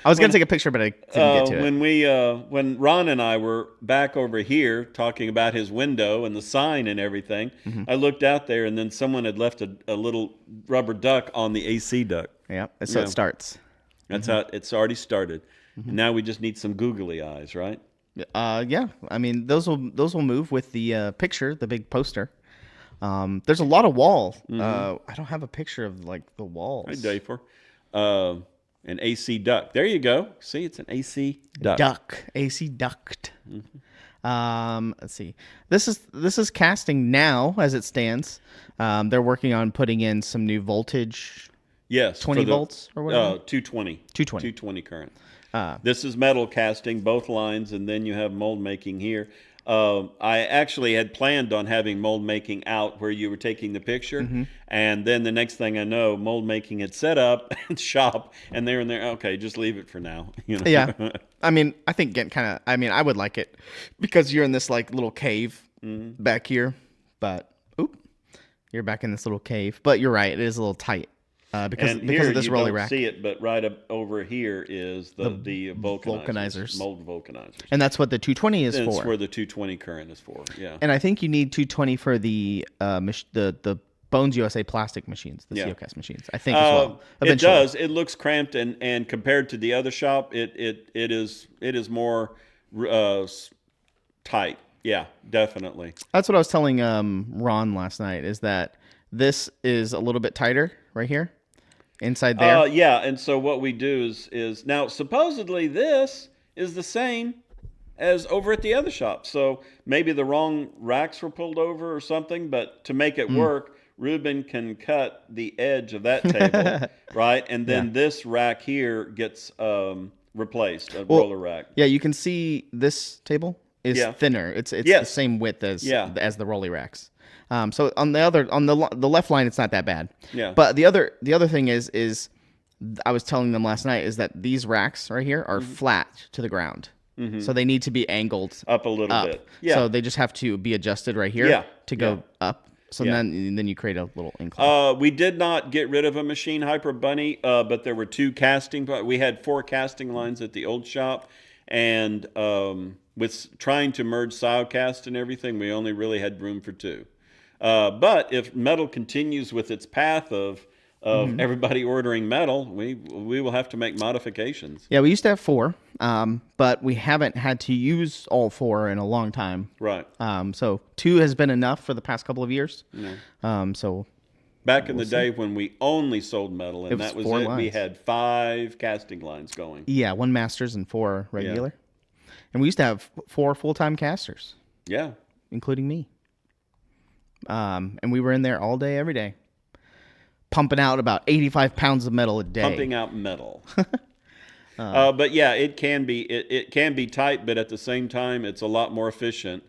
I was going to take a picture, but I didn't get to it. When Ron and I were back over here talking about his window and the sign and everything, I looked out there, and then someone had left a little rubber duck on the AC duct. Yeah, so it starts. That's how it's already started. Now we just need some googly eyes, right? Yeah. I mean, those will move with the picture, the big poster. There's a lot of wall. I don't have a picture of like the walls. Hi, Dayfor. An AC duct. There you go. See, it's an AC duct. AC duct. Let's see. This is casting now as it stands. They're working on putting in some new voltage. Yes, 20 volts or whatever. 220. 220 current. This is metal casting, both lines, and then you have mold making here. I actually had planned on having mold making out where you were taking the picture, and then the next thing I know, mold making had set up and shop, and they're in there. Okay, just leave it for now. You know? Yeah, I mean, I think I would like it because you're in this like little cave back here, but you're back in this little cave. But you're right, it is a little tight. Because of this rolly rack. See it, but right up over here is the vulcanizers, mold vulcanizers, and that's what the 220 is for. That's where the 220 current is for. Yeah, and I think you need 220 for the Bones USA plastic machines, the Siocast machines. I think as well. Eventually. It does. It looks cramped, and compared to the other shop, it is more tight. Yeah, definitely. That's what I was telling Ron last night. Is that this is a little bit tighter right here. Inside there? Yeah, and so what we do is now supposedly this is the same as over at the other shop. So maybe the wrong racks were pulled over or something, but to make it work, Ruben can cut the edge of that table, right? And then this rack here gets replaced, roller rack. Yeah, you can see this table is thinner. It's the same width as the rolly racks. So on the left line, it's not that bad. Yeah. But the other thing is I was telling them last night is that these racks right here are flat to the ground. So they need to be angled up a little bit. Yeah. So they just have to be adjusted right here to go up. So then you create a little incline. We did not get rid of a machine Hyper Bunny, but there were 2 casting. We had 4 casting lines at the old shop, and with trying to merge Silecast and everything, we only really had room for 2. But if metal continues with its path of everybody ordering metal, we will have to make modifications. Yeah, we used to have 4, but we haven't had to use all 4 in a long time. Right. So 2 has been enough for the past couple of years. So back in the day when we only sold metal, and that was 4 it, we lines. had 5 casting lines going. Yeah, 1 masters and 4 regular. And we used to have 4 full-time casters, Yeah. including me. And we were in there all day, every day, pumping out about 85 pounds of metal a day. Pumping out metal. But yeah, it can be tight, but at the same time, it's a lot more efficient.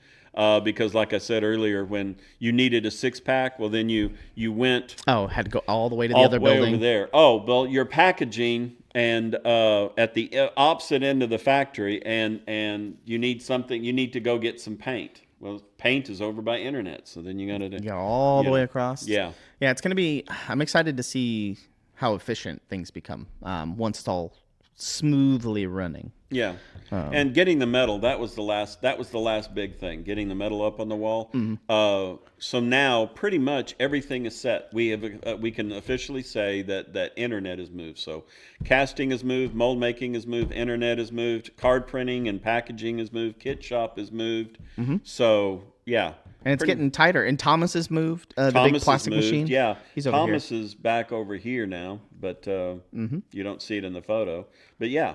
Because like I said earlier, when you needed a 6-pack, well, then you went had to go all the way to the all other the way building. over there. Oh, well, you're packaging and at the opposite end of the factory, and you need something. You need to go get some paint. Well, paint is over by internet, so then you got to Yeah, all the way across. Yeah. Yeah, it's going to be, I'm excited to see how efficient things become once it's all smoothly running. Yeah, and getting the metal, that was the last big thing, getting the metal up on the wall. So now pretty much everything is set. We can officially say that internet is moved. So casting is moved, mold making is moved, internet is moved, card printing and packaging is moved, kit shop is moved. So yeah. And it's getting tighter. And Thomas has moved, the Thomas big plastic has moved. machine. Yeah, He's over Thomas here. is back over here now, but you don't see it in the photo. But yeah.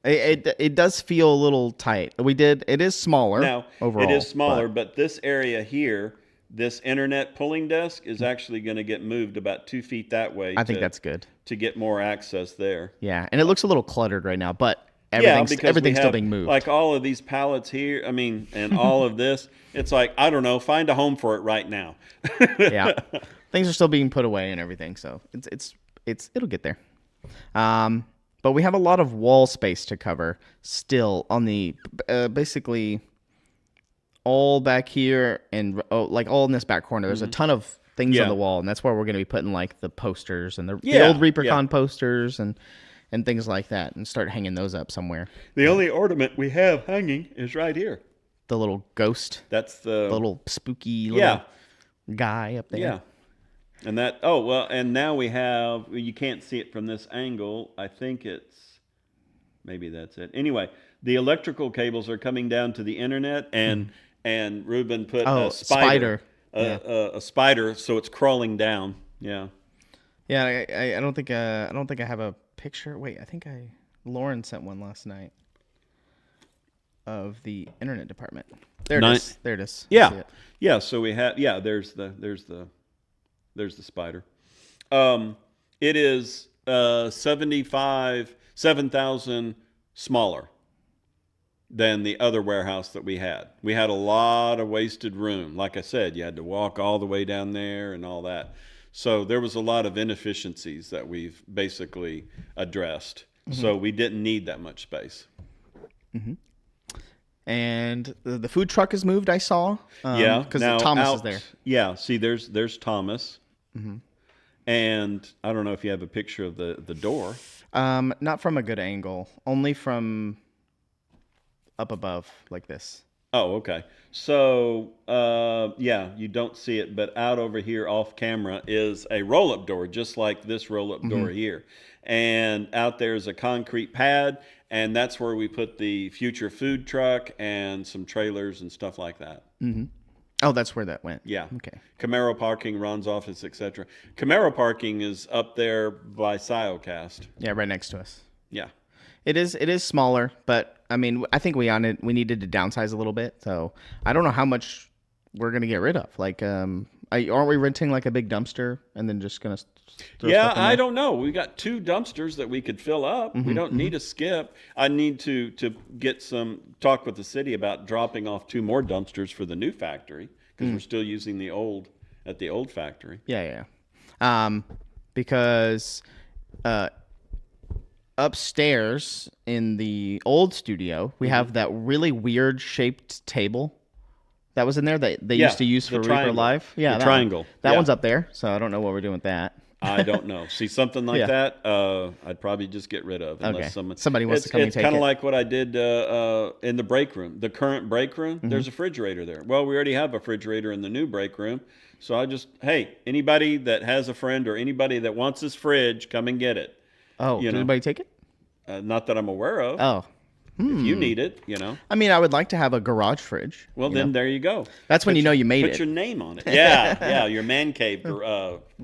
It does feel a little tight. It is smaller Now, overall. it is smaller, but this area here, this internet pulling desk is actually going to get moved about 2 feet that way. I think that's good. To get more access there. Yeah, and it looks a little cluttered right now, but everything's still being moved. Like all of these pallets here, and all of this, it's like, I don't know, find a home for it right now. Yeah, things are still being put away and everything, so it'll get there. But we have a lot of wall space to cover still on the basically all back here and like all in this back corner. There's a ton of things on the wall, and that's where we're going to be putting like the posters and the old Reapercon posters and things like that, and start hanging those up somewhere. The only ornament we have hanging is right here. The little ghost. That's the little spooky little guy up there. Yeah. And that, oh, well, and now we have, you can't see it from this angle. I think maybe that's it. Anyway, the electrical cables are coming down to the internet, and Ruben put a spider. A spider, so it's crawling down. Yeah. Yeah, I don't think I have a picture. Wait, I think Lauren sent one last night of the internet department. There it is. There it is. Yeah. Yeah, so we have, there's the spider. It is 7,000 smaller than the other warehouse that we had. We had a lot of wasted room. Like I said, you had to walk all the way down there and all that. So there was a lot of inefficiencies that we've basically addressed. So we didn't need that much space. And the food truck is moved, I saw. Because Thomas is there. Yeah, see, there's Thomas. And I don't know if you have a picture of the door. Not from a good angle. Only from up above, like this. Oh, okay. So, you don't see it, but out over here off camera is a roll-up door, just like this roll-up door here. And out there is a concrete pad, and that's where we put the future food truck and some trailers and stuff like that. Oh, that's where that went. Yeah. Okay. Camaro parking, Ron's office, etc. Camaro parking is up there by Silecast. Yeah, right next to us. Yeah. It is smaller, but I mean, I think we needed to downsize a little bit. So I don't know how much we're gonna get rid of. Like, aren't we renting like a big dumpster and then just gonna? I don't know. We got 2 dumpsters that we could fill up. We don't need a skip. I need to get talk with the city about dropping off 2 more dumpsters for the new factory, because we're still using the old factory. Yeah. Because upstairs in the old studio, we have that really weird shaped table that was in there that they used to use for Reaper Live. Yeah, the triangle. That one's up there, so I don't know what we're doing with that. I don't know. See, something like Yeah. that, I'd probably just get rid of unless Okay. Somebody wants to come and It's take kind it. of like what I did in the break room. The current break room, Mm-hmm. there's a refrigerator there. Well, we already have a refrigerator in the new break room. So I just, hey, anybody that has a friend or anybody that wants this fridge, come and get it. Oh, You did know. anybody take it? Not that I'm aware of. Oh. If you need it, you know. I mean, I would like to have a garage fridge. Well, you then know? there you go. That's when you know you made Put it. your name on it. Yeah, your man cave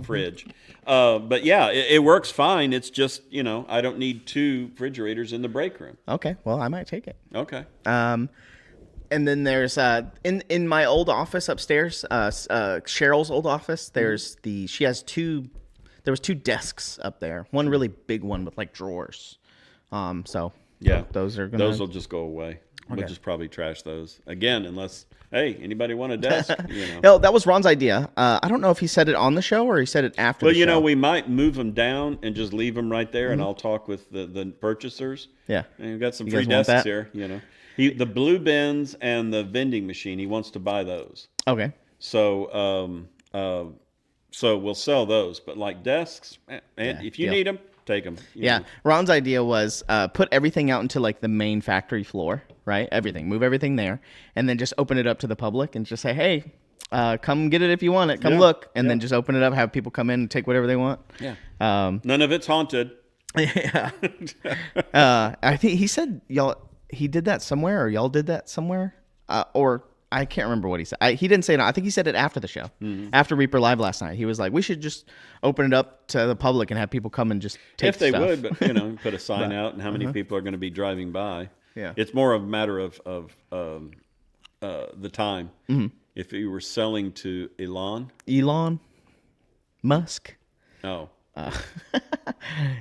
fridge. But yeah, it works fine. It's just, I don't need 2 refrigerators in the break room. Okay. Well, I might take it. Okay. And then there's in my old office upstairs, Cheryl's old office. There's she has 2. There was 2 desks up there. One really big one with like drawers. So Yeah. those are Those will just go away. We'll just probably trash those again, unless hey, anybody want a desk? No, that was Ron's idea. I don't know if he said it on the show or he said it after. Well, the show. we might move them down and just leave them right there, and I'll talk with the purchasers. Yeah. And we've got some You free guys want desks that? here. The blue bins and the vending machine. He wants to buy those. Okay. So, so we'll sell those. But like desks, and if you deal. need them, take them. Yeah. Ron's idea was put everything out into like the main factory floor, right? Everything. Move everything there, and then just open it up to the public and just say, hey, come get it if you want it. Come Yeah. look, and Yeah. then just open it up. Have people come in and take whatever they want. Yeah. Um, None of it's haunted. Yeah. I think he said he did that somewhere, or y'all did that somewhere, or I can't remember what he said. He didn't say it. I think he said it after the show, after Reaper Live last night. He was like, "We should just open it up to the public and have people come and just take If they stuff." would, but put a sign out and how many people are going to be driving by. Yeah. It's more of a matter of the time. If you were selling to Elon Musk. oh,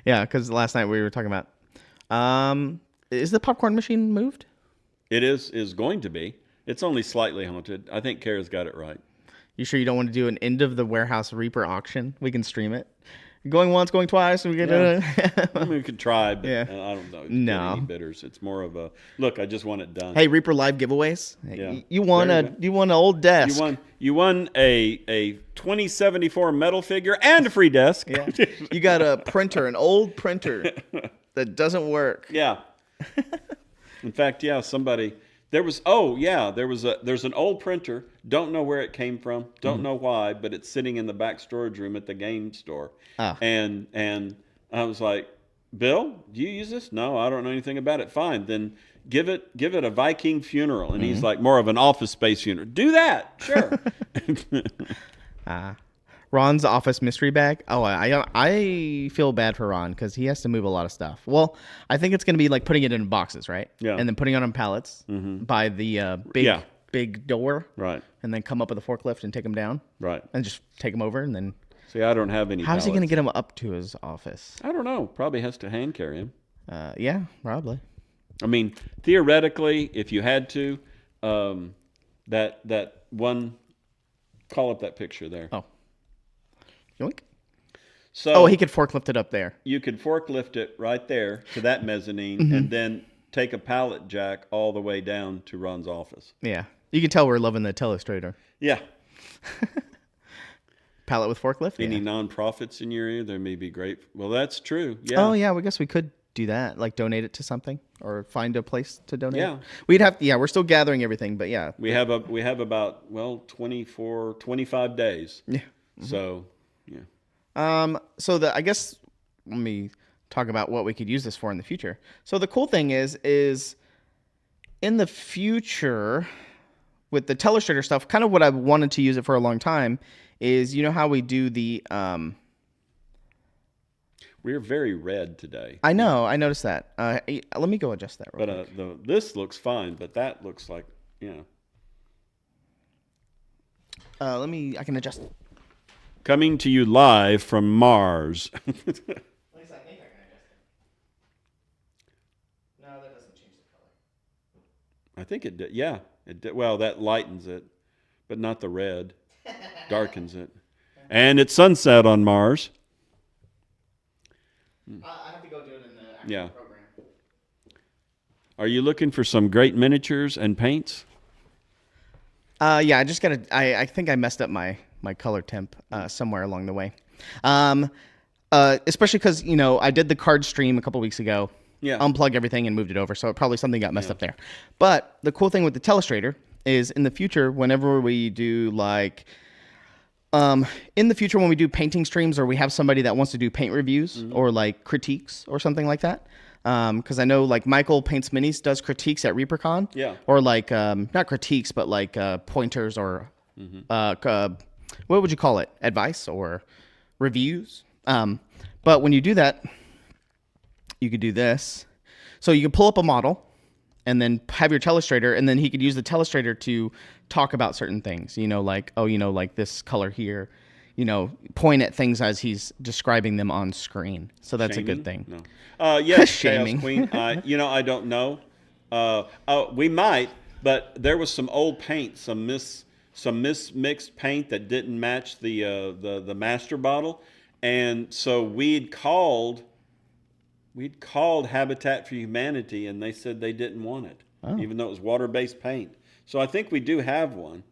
Yeah, because last night we were talking about. Is the popcorn machine moved? it is going to be. It's only slightly haunted. I think Kara's got it right. You sure you don't want to do an end of the warehouse Reaper auction? We can stream it. Going once, going twice. We can. I mean, we could try, but Yeah. I don't know. No. Get any bidders. It's more of a look. I just want it done. Hey, Reaper Live giveaways. Yeah. You won There a you go. you won an old desk. You won a 2074 metal figure and a free desk. Yeah. You got a printer, an old printer that doesn't work. Yeah. In fact, yeah, there's an old printer. Don't know where it came from. Don't know why, but it's sitting in the back storage room at the game store. Ah. And I was like, Bill, do you use this? No, I don't know anything about it. Fine, then give it a Viking funeral. And he's like, more of an office space funeral. Do that, sure. Ron's office mystery bag. Oh, I feel bad for Ron because he has to move a lot of stuff. Well, I think it's going to be like putting it in boxes, right? Yeah. And then putting it on pallets by the big door. Right, And then come up with a forklift and take them down right. and just take them over. And then See, I don't have any. how's he going to pallets. get them up to his office? I don't know. Probably has to hand carry him. Yeah, probably. I mean, theoretically, if you had to, that one, call up that picture there. Oh. Yoink. So Oh, he could forklift it up there. you could forklift it right there to that mezzanine, and then take a pallet jack all the way down to Ron's office. Yeah. You can tell we're loving the Telestrator. Yeah. Pallet with forklift? Any Yeah. nonprofits in your area, there may be great. Well, that's true. Yeah. Oh, yeah. I guess we could do that. Like donate it to something or find a place to donate. Yeah. We're still gathering everything, but yeah. We have about 25 days. Yeah. So, yeah. I guess let me talk about what we could use this for in the future. So the cool thing is in the future with the Telestrator stuff, kind of what I've wanted to use it for a long time is, you know how we do the, We're very red today. I know, I noticed that. Let me go adjust that real quick. But this looks fine, but that looks like, I can adjust it. Coming to you live from Mars. At least I think I can adjust it. No, that doesn't change the color. I think it did. Yeah, it did. Well, that lightens it, but not the red. Darkens it. And it's sunset on Mars. I have to go do it in the actual Yeah. program. Are you looking for some great miniatures and paints? Yeah, I just gotta. I think I messed up my color temp somewhere along the way. Especially because, I did the card stream a couple weeks ago. Yeah. Unplug everything and moved it over. So probably something got messed up there. But the cool thing with the Telestrator is in the future, whenever we do in the future when we do painting streams or we have somebody that wants to do paint reviews or like critiques or something like that. Because I know like Michael Paints Minis does critiques at Reapercon. Yeah. Or like, not critiques, but like pointers or what would you call it? Advice or reviews. But when you do that, you could do this. So you can pull up a model and then have your Telestrator, and then he could use the Telestrator to talk about certain things, like, like this color here, point at things as he's describing them on screen. So that's a good thing. No. Yes, Shaming. Chaos Queen. I don't know. We might, but there was some old paint, some mismixed paint that didn't match the master bottle. And so we'd called Habitat for Humanity, and they said they didn't want it, even though it was water-based paint. So I think we do have one.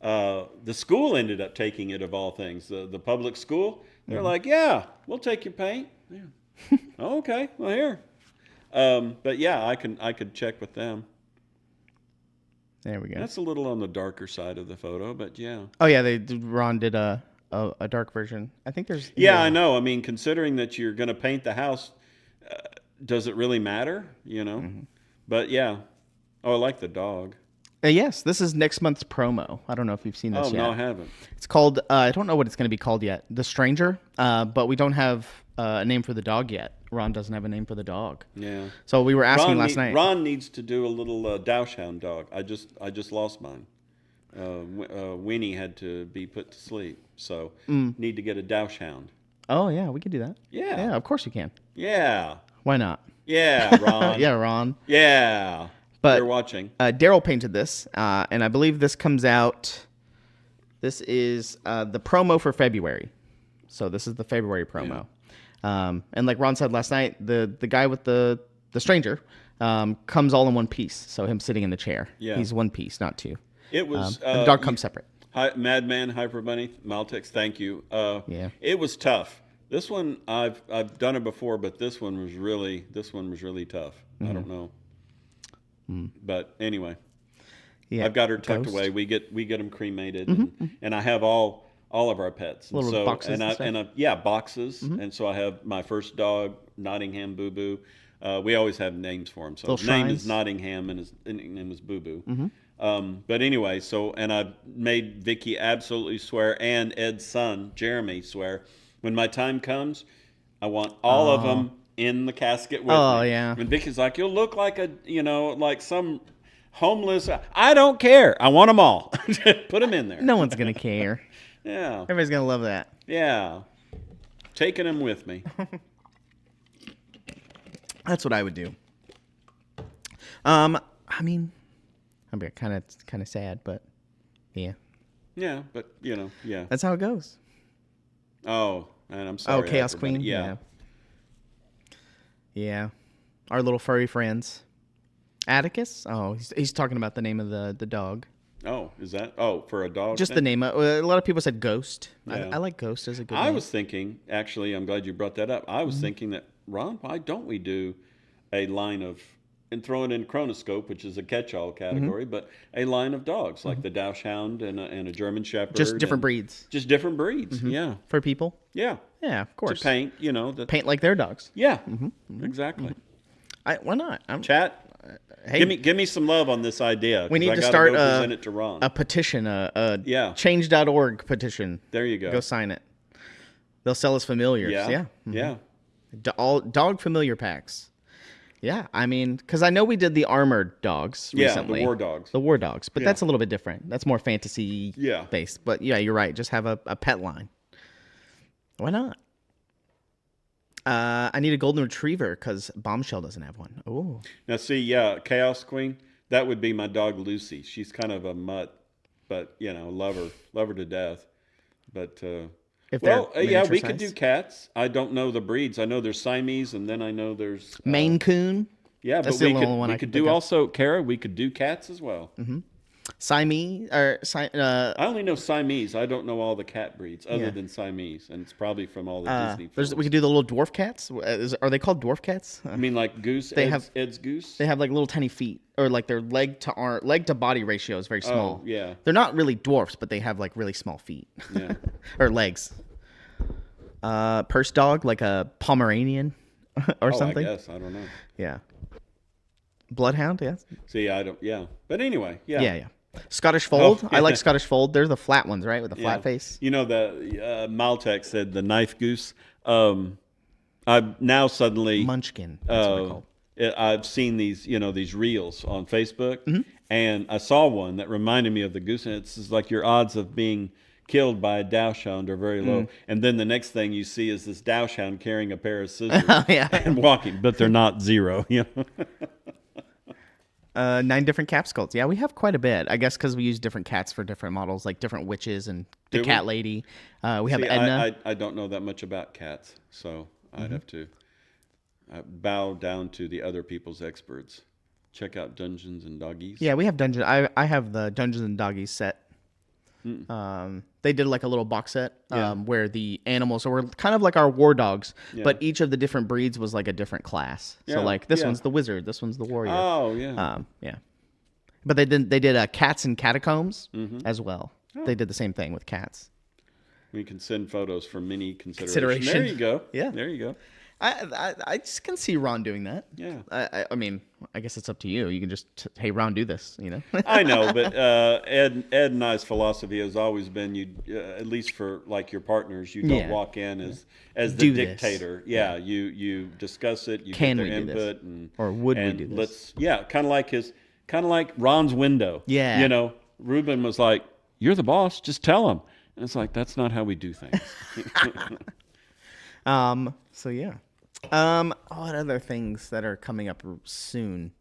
The school ended up taking it, of all things. The public school, they're like, yeah, we'll take your paint. Yeah. Okay, well, here. But yeah, I could check with them. There we go. That's a little on the darker side of the photo, but yeah. Oh yeah, Ron did a dark version. I think there's. Yeah, I know. I mean, considering that you're going to paint the house, does it really matter? But yeah. Oh, I like the dog. Yes, this is next month's promo. I don't know if you've seen this yet. Oh, no, I haven't. It's called, I don't know what it's going to be called yet, The Stranger, but we don't have a name for the dog yet. Ron doesn't have a name for the dog. Yeah. So we were asking last night. Ron needs to do a little Dachshund dog. I just lost mine. Winnie had to be put to sleep, so need to get a Dachshund. Oh, yeah, we could do that. Yeah. Yeah, of course you can. Yeah. Why not? Yeah, Ron. Yeah, Ron. Yeah. But you're watching. Daryl painted this, and I believe this comes out. This is the promo for February, so this is the February promo. Yeah. And like Ron said last night, the guy with the stranger comes all in one piece. So him sitting in the chair, he's one piece, not two. It was and the dog comes separate. Madman, Hyper Bunny, Maltex, thank you. Yeah, it was tough. This one I've done it before, but this one was really tough. I don't know. But anyway, I've got her tucked away. We get them cremated, and I have all of our pets. Little so, boxes boxes. And so I have my first dog, Nottingham Boo Boo. We always have names for him. So his name is Nottingham, and his name is Boo Boo. But anyway, and I made Vicky absolutely swear, and Ed's son Jeremy swear, when my time comes, I want all of them in the casket with me. Oh, yeah. And Vicky's like, you'll look like like some homeless. I don't care. I want them all. Put them in there. No one's going to care. Yeah. Everybody's going to love that. Yeah. Taking them with me. That's what I would do. I mean, I'd be kind of sad, but yeah. Yeah, but, yeah. That's how it goes. Oh, and I'm sorry. Oh, Chaos everybody. Queen? Yeah. Yeah. Our little furry friends. Atticus? Oh, he's talking about the name of the dog. Oh, is that? Oh, for a dog? Just the name. A lot of people said Ghost. Yeah. I like Ghost as a good name. I was thinking, actually, I'm glad you brought that up. I was thinking that, Ron, why don't we do a line of, and throw it in Chronoscope, which is a catch-all category, but a line of dogs, like the Dachshund and a German Shepherd. Just different breeds. Just different breeds, yeah. For people? Yeah. Yeah, of course. To paint, Paint like their dogs. Yeah, exactly. Why not? Chat, Hey, give me some love on this idea. we need I to gotta start go present it to Ron. a petition, Yeah. change.org petition. There you go. Go sign it. They'll sell us familiars. Yeah. Yeah. All dog familiar packs. Yeah, I mean, because I know we did the armored dogs recently. the war dogs. The war dogs, but that's a little bit different. That's more fantasy based. But yeah, you're right. Just have a pet line. Why not? I need a golden retriever because Bombshell doesn't have one. Oh. Now see, Chaos Queen, that would be my dog Lucy. She's kind of a mutt, but love her to death. But we could do cats. I don't know the breeds. I know there's Siamese, and then I know there's Maine Coon. Yeah, That's but the only one we I could can do think of. also, Kara. We could do cats as well. Siamese or I only know Siamese. I don't know all the cat breeds other than Siamese, and it's probably from all the Disney films. we could do the little dwarf cats. Are they called dwarf cats? I mean, like Goose. Ed's Goose. They have like little tiny feet, or like their leg to body ratio is very small. Oh, yeah. They're not really dwarfs, but they have like really small feet. Yeah. Or legs. Purse dog, like a Pomeranian or something. I guess. I don't know. Yeah. Bloodhound, yeah. See, I don't. Yeah, but anyway, yeah. Yeah. Scottish Fold. Oh, yeah. I like Scottish Fold. They're the flat ones, right, with the flat face. You know, the Maltech said the knife goose. I've now suddenly Munchkin. That's what they're called. I've seen these, these reels on Facebook, Mm-hmm. and I saw one that reminded me of the goose, and it's like your odds of being killed by a dowshound are very low. And then the next thing you see is this dowshound carrying a pair of scissors and walking, but they're not zero. 9 different cap skulls. Yeah, we have quite a bit. I guess because we use different cats for different models, like different witches and the cat lady. We have Edna. I don't know that much about cats, so I'd have to bow down to the other people's experts. Check out Dungeons and Doggies. Yeah, we have Dungeons. I have the Dungeons and Doggies set. They did like a little box set where the animals were kind of like our war dogs, but each of the different breeds was like a different class. So like this one's the wizard, this one's the warrior. Oh yeah. Yeah. But they did cats and catacombs as well. Oh. They did the same thing with cats. We can send photos for mini consideration. There you go. Yeah. There you go. I just can see Ron doing that. Yeah. I mean, I guess it's up to you. You can just, hey, Ron, do this, I know, but Ed and I's philosophy has always been you, at least for like your partners, you don't walk in as the dictator. This. Yeah, you discuss it, you get their input, or would we do this? Kind of like Ron's window. Yeah. Ruben was like, "You're the boss, just tell him," and it's like that's not how we do things. So yeah. What other things that are coming up soon?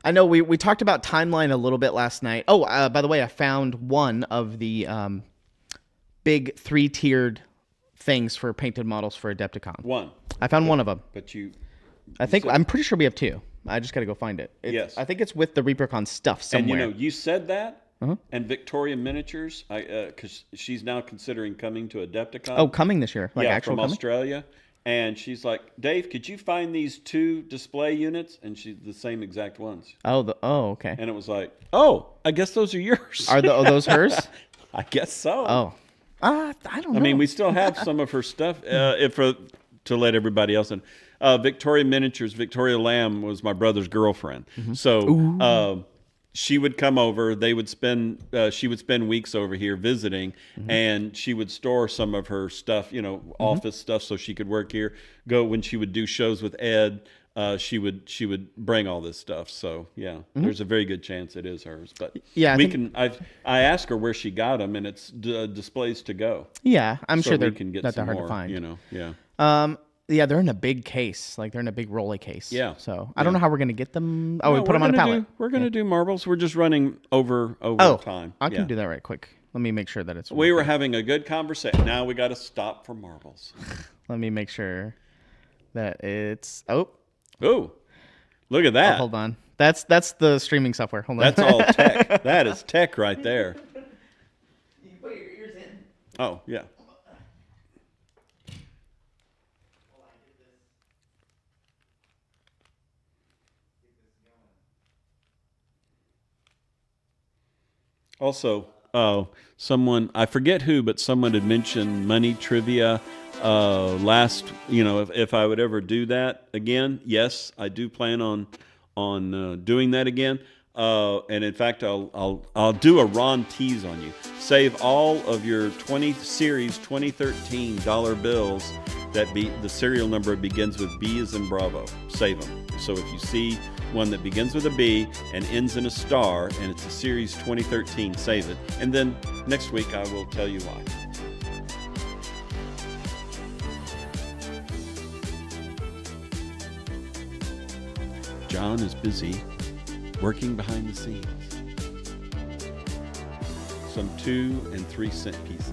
I know we talked about timeline a little bit last night. Oh, by the way, I found one of the big 3-tiered things for painted models for Adepticon. One. I found one of them. But I'm pretty sure we have 2. I just got to go find it. Yes. I think it's with the Reapercon stuff somewhere. And you said that. And Victoria Miniatures, because she's now considering coming to Adepticon. Oh, coming this year, actual from coming? Australia. And she's like, "Dave, could you find these 2 display units?" And she's the same exact ones. Oh, okay. And it was like, "Oh, I guess those are yours." Are those hers? I guess so. Oh, I don't know. I mean, we still have some of her stuff. To let everybody else in, Victoria Miniatures, Victoria Lamb was my brother's girlfriend. So she would come over. She would spend weeks over here visiting, and she would store some of her stuff, office stuff, so she could work here. When she would do shows with Ed, she would bring all this stuff. So there's a very good chance it is hers. But I asked her where she got them, and it's displays to go. Yeah, I'm sure we can get that some they're hard more, to find. Yeah. Yeah, they're in a big case. Like they're in a big rolly case. Yeah. So I don't know how we're gonna get them. Oh, we put them on a pallet. We're gonna do marbles. We're just running over time. I can do that right quick. Let me make sure that it's. We were having a good conversation. Now we got to stop for marbles. Let me make sure that it's. Oh, look at that. Oh, hold on. That's the streaming software. Hold on. That's all tech. That is tech right there. You put your ears in. Oh yeah. Also, someone, I forget who, but someone had mentioned money trivia last, if I would ever do that again. Yes, I do plan on doing that again. And in fact, I'll do a Ron tease on you. Save all of your series 2013 dollar bills the serial number begins with B as in Bravo. Save them. So if you see one that begins with a B and ends in a star, and it's a series 2013, save it. And then next week I will tell you why. John is busy working behind the scenes. Some 2 and 3 cent pieces.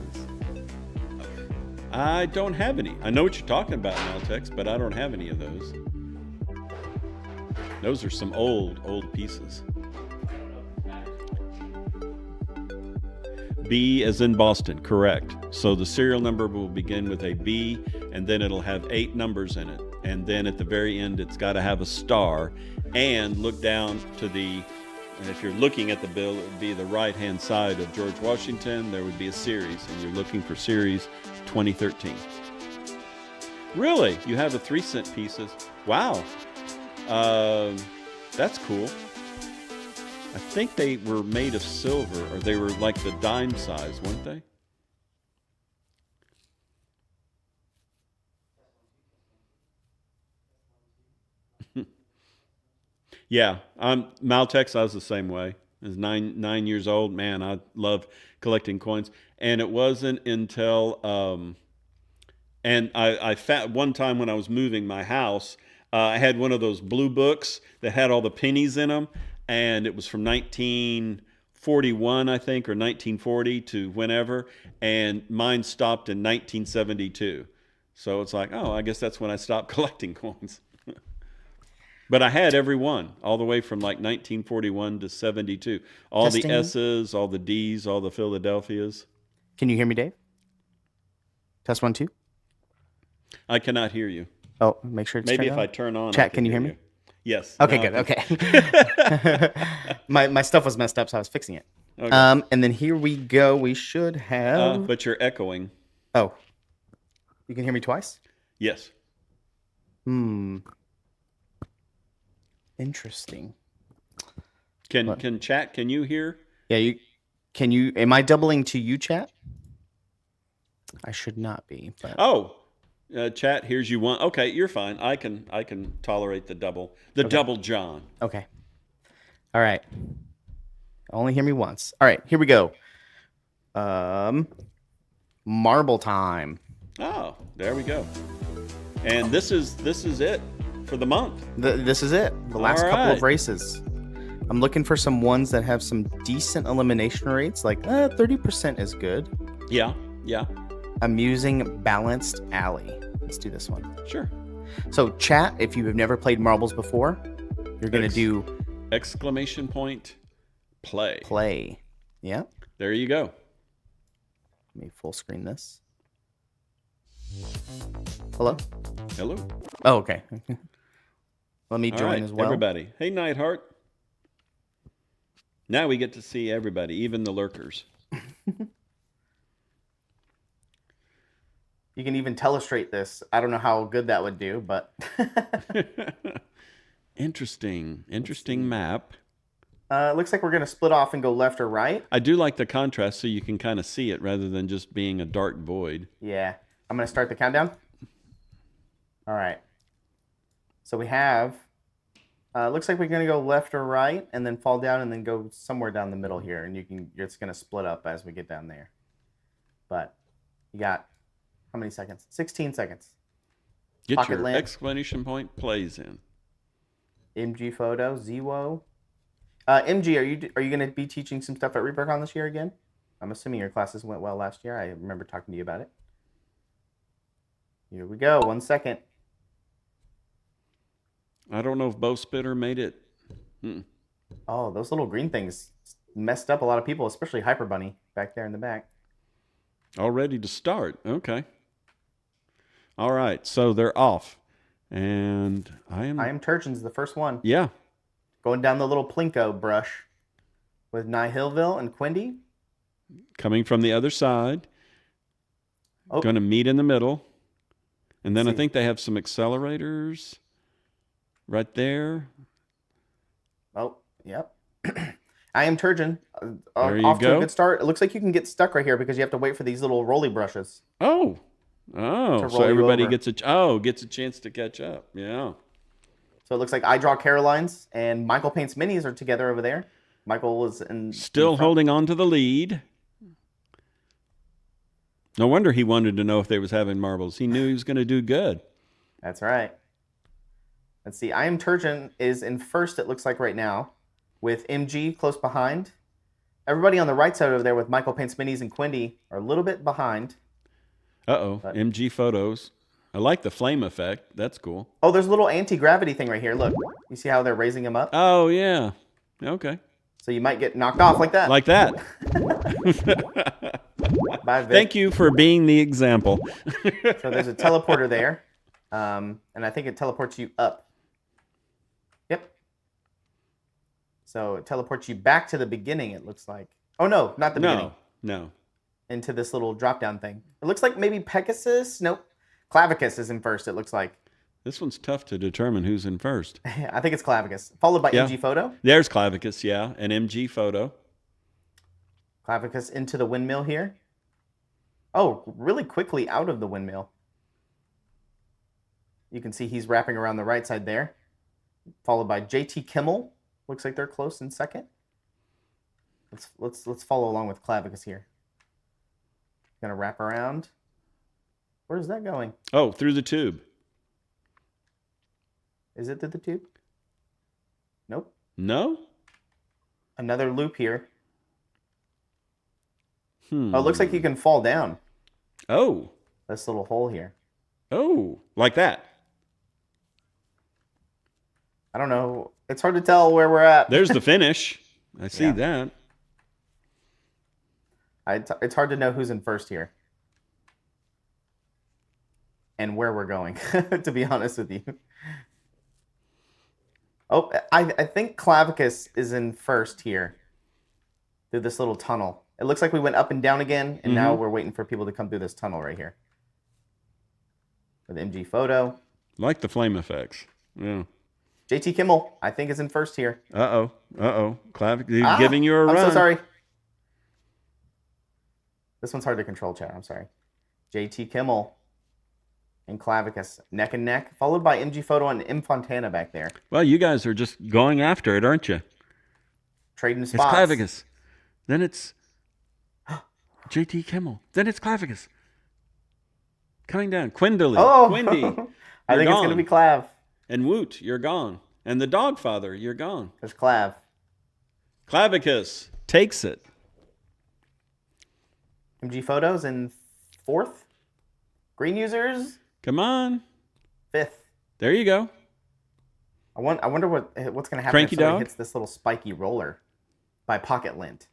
I don't have any. I know what you're talking about, Maltex, but I don't have any of those. Those are some old pieces. B as in Boston, correct. So the serial number will begin with a B, and then it'll have 8 numbers in it. And then at the very end, it's got to have a star. And look down to and if you're looking at the bill, it would be the right-hand side of George Washington. There would be a series, and you're looking for series 2013. Really? You have the 3-cent pieces? Wow. That's cool. I think they were made of silver, or they were like the dime size, weren't they? Yeah, Maltex. I was the same way. I was nine years old. Man, I love collecting coins. And it wasn't until and I found one time when I was moving my house, I had one of those blue books that had all the pennies in them, and it was from 1941, I think, or 1940 to whenever, and mine stopped in 1972. So it's like, oh, I guess that's when I stopped collecting coins. But I had every one, all the way from like 1941 to 72. All Testing. the S's, all the D's, all the Philadelphias. Can you hear me, Dave? Test 1, 2. I cannot hear you. Oh, make sure it's Maybe turned if on. I turn on. Chat, I can you hear me? Yes. Okay, Now good. I can. Okay. my stuff was messed up, so I was fixing it. Okay. And then here we go. We should have. But you're echoing. Oh, you can hear me twice. Yes. Interesting. Can chat? Can you hear? Yeah, can you? Am I doubling to you, chat? I should not be. But Oh, chat. Here's you one. Okay, you're fine. I can tolerate the double. Double John. okay. All right. Only hear me once. All right, here we go. Marble time. Oh, there we go. And this is it for the month. This is it. The last All couple right. of races. I'm looking for some ones that have some decent elimination rates. Like 30% is good. Yeah. Yeah. Amusing balanced alley. Let's do this one. Sure. So chat, if you have never played marbles before, you're gonna do Exclamation point. Play. play. Yeah. There you go. Let me full screen this. Hello? Hello. Oh, okay. Let me All join right, as well. everybody. Hey, Nightheart. Now we get to see everybody, even the lurkers. You can even telestrate this. I don't know how good that would do, but Interesting map. it looks like we're gonna split off and go left or right. I do like the contrast, so you can kind of see it rather than just being a dark void. Yeah. I'm gonna start the countdown. All right. So we have. Looks like we're gonna go left or right, and then fall down, and then go somewhere down the middle here, and it's gonna split up as we get down there. But you got how many seconds? 16 seconds. Get Pocket your land. exclamation point plays in. MG photo, Zwo. MG, are you gonna be teaching some stuff at Reaperland this year again? I'm assuming your classes went well last year. I remember talking to you about it. Here we go. 1 second. I don't know if Bow Spitter made it. Oh, those little green things messed up a lot of people, especially Hyper Bunny back there in the back. All ready to start. Okay. All right. So they're off. And I am Turchin's the first one. Yeah. Going down the little Plinko brush with Nihilville and Quindy. Coming from the other side. Oh. Going to meet in the middle. And then I See. think they have some accelerators right there. Oh, yep. I am Turgin. There you Off to go. a good start. It looks like you can get stuck right here because you have to wait for these little rolly brushes. Oh. To So roll you everybody over. gets a chance to catch up. Yeah. So it looks like I Draw Caroline's and Michael Paints Minis are together over there. Michael was Still in front. holding on to the lead. No wonder he wanted to know if they was having marbles. He knew he was going to do good. That's right. Let's see. I Am Turgin is in first, it looks like right now, with MG close behind. Everybody on the right side over there with Michael Paints Minis and Quindy are a little bit behind. Uh-oh. But- MG photos. I like the flame effect. That's cool. Oh, there's a little anti-gravity thing right here. Look. You see how they're raising him up? Oh, yeah. Okay. So you might get knocked off like that. Like that. Bye, Vic. Thank you for being the example. So there's a teleporter there. And I think it teleports you up. Yep. So it teleports you back to the beginning, it looks like. Oh, no, not the beginning. No. Into this little drop-down thing. It looks like maybe Pegasus. Nope. Clavicus is in first, it looks like. This one's tough to determine who's in first. I think it's Clavicus. Followed by MG Photo. There's Clavicus, yeah. An MG Photo. Clavicus into the windmill here. Oh, really quickly out of the windmill. You can see he's wrapping around the right side there. Followed by JT Kimmel. Looks like they're close in second. Let's follow along with Clavicus here. Gonna wrap around. Where's that going? Oh, through the tube. Is it through the tube? Nope. No? Another loop here. Oh, it looks like you can fall down. Oh. This little hole here. Oh, like that. I don't know. It's hard to tell where we're at. There's the finish. I see Yeah. that. It's hard to know who's in first here. And where we're going, to be honest with you. Oh, I think Clavicus is in first here. Through this little tunnel. It looks like we went up and down again, and now we're waiting for people to come through this tunnel right here. With MG Photo. Like the flame effects. Yeah. JT Kimmel, I think, is in first here. Uh-oh. Clavicus, he's giving you a run. I'm so sorry. This one's hard to control, chat. I'm sorry. JT Kimmel and Clavicus neck and neck, followed by MG Photo and M Fontana back there. Well, you guys are just going after it, aren't you? Trading spots. It's Clavicus. Then it's JT Kimmel. Then it's Clavicus. Coming down. Quindly. Oh! Quindy. I think it's going to be Clav. And Woot, you're gone. And the Dogfather, you're gone. There's Clav. Clavicus takes it. MG Photos in fourth. Green Users. Come on. Fifth. There you go. I wonder what's going to happen Cranky if somebody Dog? hits this little spiky roller by Pocket Lint.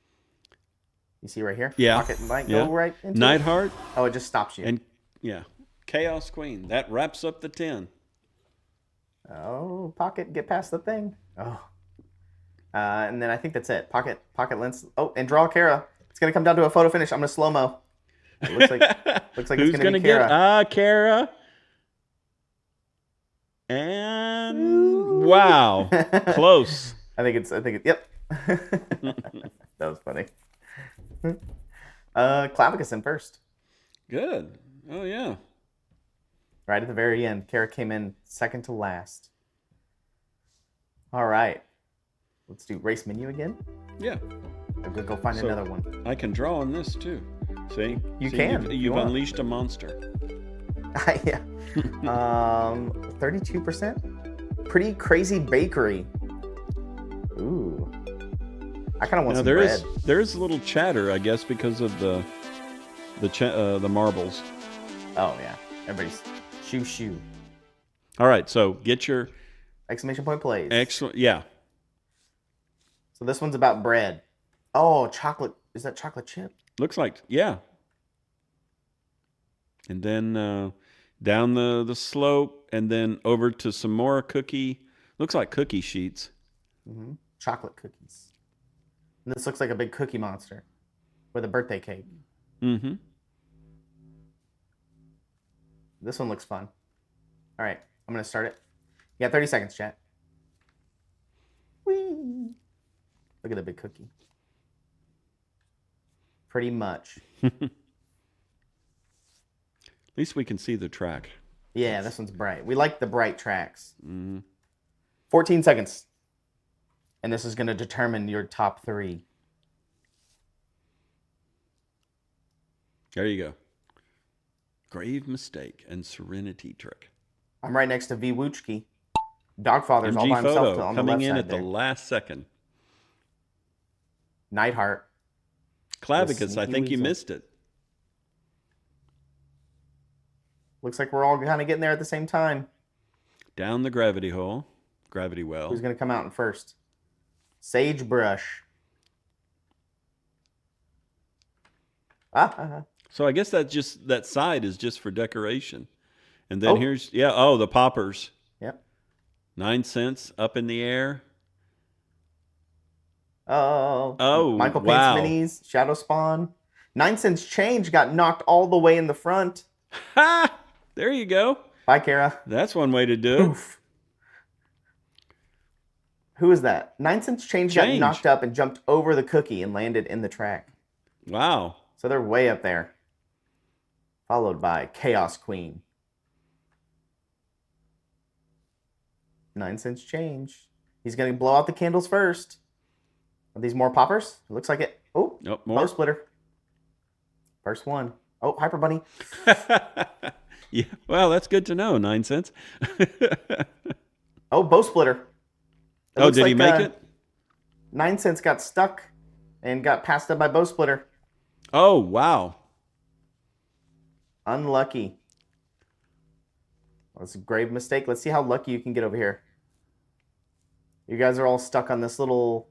You see right here? Yeah. Pocket might Yeah. go right into it. Nightheart. Oh, it just stops you. And, yeah. Chaos Queen. That wraps up the 10. Oh, Pocket, get past the thing. Oh. And then I think that's it. Pocket Lint. Oh, and draw Kara. It's going to come down to a photo finish. I'm going to slow-mo. It looks like Who's it's going to be Kara. get Kara? And wow. Close. I think it's yep. That was funny. Clavicus in first. Good. Oh yeah. Right at the very end. Kara came in second to last. All right. Let's do race menu again. Yeah. I'm gonna go find So- another one. I can draw on this too. See? You See, can, You've, if you you've want. unleashed a monster. Yeah. 32%. Pretty crazy bakery. Ooh. I kind of want Now some there bread. there is a little chatter, I guess, because of the marbles. Oh yeah. Everybody's shoo. All right, so get your Exclamation point plays. excellent. Yeah. So this one's about bread. Oh, chocolate. Is that chocolate chip? Looks like, yeah. And then down the slope, and then over to some more cookie. Looks like cookie sheets. Mm-hmm. Chocolate cookies. And this looks like a big cookie monster with a birthday cake. Mm-hmm. This one looks fun. All right, I'm going to start it. You got 30 seconds, chat. Whee! Look at the big cookie. Pretty much. At least we can see the track. Yeah, this one's bright. We like the bright tracks. Mm-hmm. 14 seconds. And this is going to determine your top 3. There you go. Grave mistake and serenity trick. I'm right next to V. Wuchki. Dogfather's all MG by himself Photo on the coming left in side at there. the last second. Nightheart. Clavicus, I sneaky think you weasel. missed it. Looks like we're all kind of getting there at the same time. Down the gravity hole. Gravity well. Who's going to come out in first? Sagebrush. So I guess that side is just for decoration. And then the poppers. Yep. 9 cents up in the air. Oh, Michael Paints wow. Minis, Shadow Spawn. 9 cents change got knocked all the way in the front. Ha! There you go. Bye, Kara. That's one way to do it. Oof. Who is that? 9 cents change got knocked up and jumped over the cookie and landed in the track. Wow. So they're way up there. Followed by Chaos Queen. 9 cents change. He's going to blow out the candles first. Are these more poppers? It looks like it. Oh, nope, more. Bow splitter. First one. Oh, Hyper Bunny. Yeah, well, that's good to know. 9 cents. Oh, Bow splitter. Did he make it? 9 cents got stuck and got passed up by Bow splitter. Oh, wow. Unlucky. That's a grave mistake. Let's see how lucky you can get over here. You guys are all stuck on this little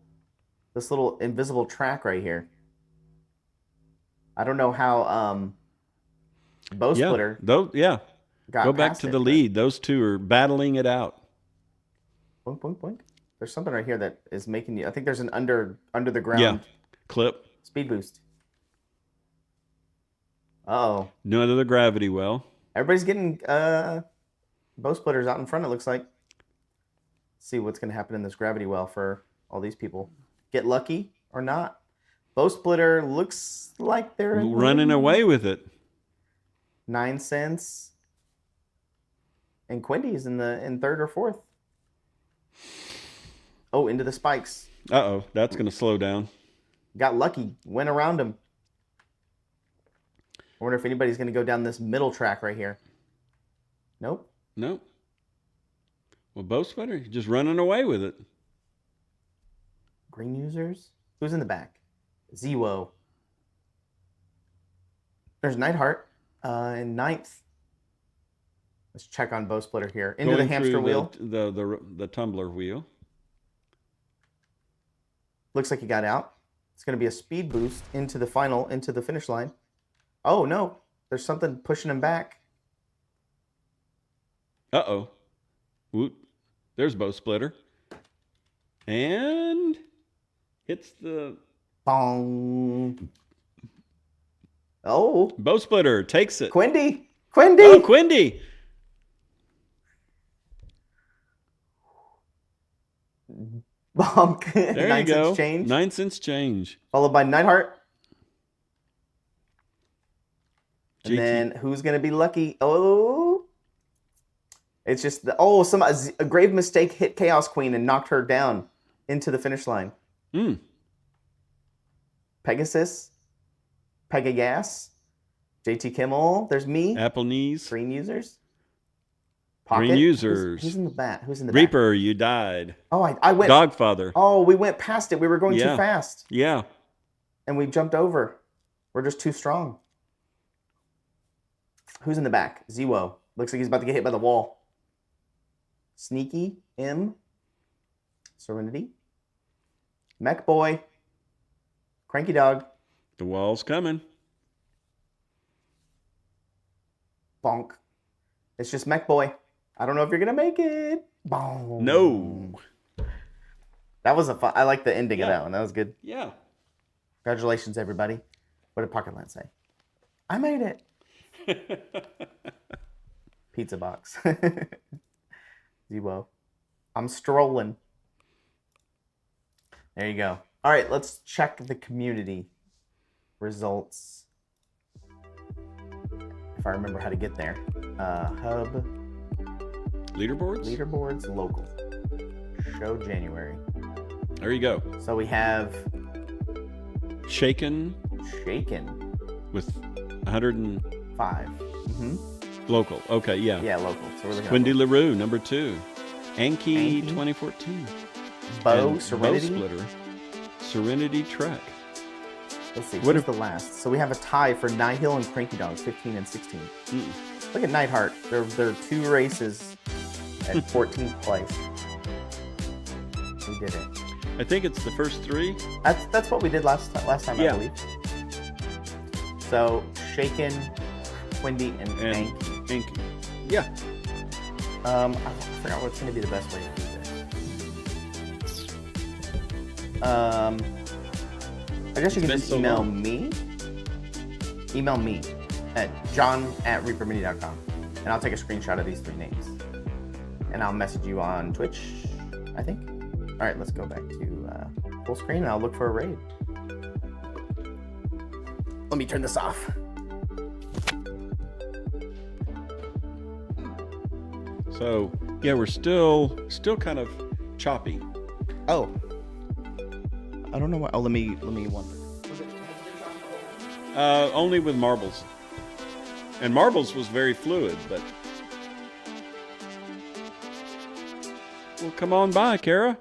invisible track right here. I don't know how Bow Splitter got go back to the lead. Those two are battling it out. Boink, boink, boink. There's something right here that is making you... I think there's an under the ground clip. Speed boost. Uh-oh. No other gravity well. Everybody's getting Bow Splitters out in front, it looks like. Let's see what's going to happen in this gravity well for all these people. Get lucky or not. Bow Splitter looks like they're running away with it. 9 cents. And Quindy's in third or fourth. Oh, into the spikes. Uh-oh, that's going to slow down. Got lucky. Went around him. I wonder if anybody's going to go down this middle track right here. Nope. Nope. Well, Bow Splitter, just running away with it. Green users? Who's in the back? Zewo. There's Nightheart in ninth. Let's check on Bow Splitter here. Into the hamster wheel. The tumbler wheel. Looks like he got out. It's going to be a speed boost into the finish line. Oh, no. There's something pushing him back. Uh-oh. Woot. There's Bow Splitter. And hits the... Bong. Oh. Bow Splitter takes it. Quindy. Oh, Quindy. Bonk. There 9 you go. cents change. 9 cents change. Followed by Nightheart. And JT. then who's going to be lucky? Oh. It's just a grave mistake hit Chaos Queen and knocked her down into the finish line. Pegasus. Pegagas. JT Kimmel. There's me. Apple knees. Green users. Pocket. Green users. Who's in the back? Who's in the Reaper, back? you died. Oh, I went. Dogfather. Oh, we went past it. We were going too fast. Yeah. And we jumped over. We're just too strong. Who's in the back? Zewo. Looks like he's about to get hit by the wall. Sneaky. M. Serenity. Mech Boy. Cranky Dog. The wall's coming. Bonk. It's just Mech Boy. I don't know if you're going to make it. Bonk. No. That was I like the ending of that one. That was good. Yeah. Congratulations, everybody. What did Pocket Land say? I made it. Pizza box. Zewo. I'm strolling. There you go. All right, let's check the community results. If I remember how to get there. Hub. Leaderboards, local. Show January. There you go. So we have Shaken with 105. Mm-hmm. Local. Okay, yeah. Yeah, local. So we're looking Quindy LaRue, number 2. Anki 2014. Bow Serenity. Bow Splitter. Serenity Trek. Let's see. Who's the last? So we have a tie for Nihil and Cranky Dog, 15 and 16. Look at Nightheart. They're 2 races at 14th place. We did it. I think it's the first 3. That's what we did last time, I believe. So Shaken, Windy, and Hank. Inky. Yeah. I forgot what's going to be the best way to do this. I guess you can just email me. Email me at john@reapermini.com, and I'll take a screenshot of these 3 names, and I'll message you on Twitch, I think. All right, let's go back to full screen, and I'll look for a raid. Let me turn this off. So yeah, we're still kind of choppy. Oh, I don't know what. Oh, let me wonder. Only with marbles, and marbles was very fluid, but. Well, come on by, Kara.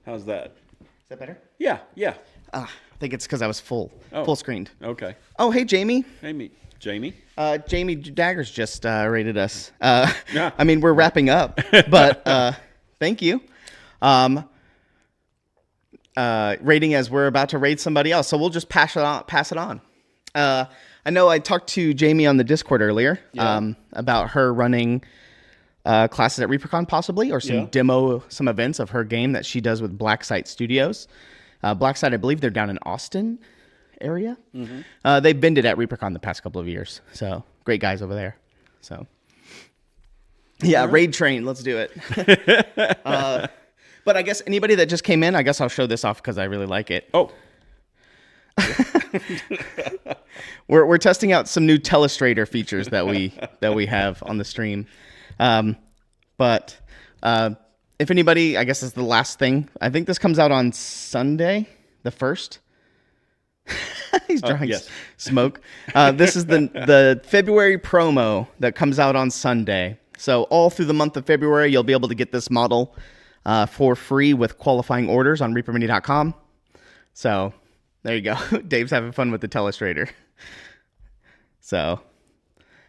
How's that? Is that better? Yeah. I think it's because I was full screened. Okay. Oh, hey, Jamie. Hey, Jamie. Jamie Daggers just rated us. Yeah. I mean, we're wrapping up, but thank you. Rating as we're about to raid somebody else, so we'll just pass it on. I know I talked to Jamie on the Discord earlier about her running classes at ReaperCon possibly, or some events of her game that she does with Blacksite Studios. Blacksite, I believe they're down in Austin area. Mm-hmm. They've been at ReaperCon the past couple of years, so great guys over there. So yeah, raid train, let's do it. But I guess anybody that just came in, I guess I'll show this off because I really like it. Oh. We're testing out some new Telestrator features that we have on the stream. But if anybody, I guess is the last thing. I think this comes out on Sunday, the 1st. He's drawing smoke. This is the February promo that comes out on Sunday. So all through the month of February, you'll be able to get this model for free with qualifying orders on reapermini.com. So there you go. Dave's having fun with the Telestrator. So,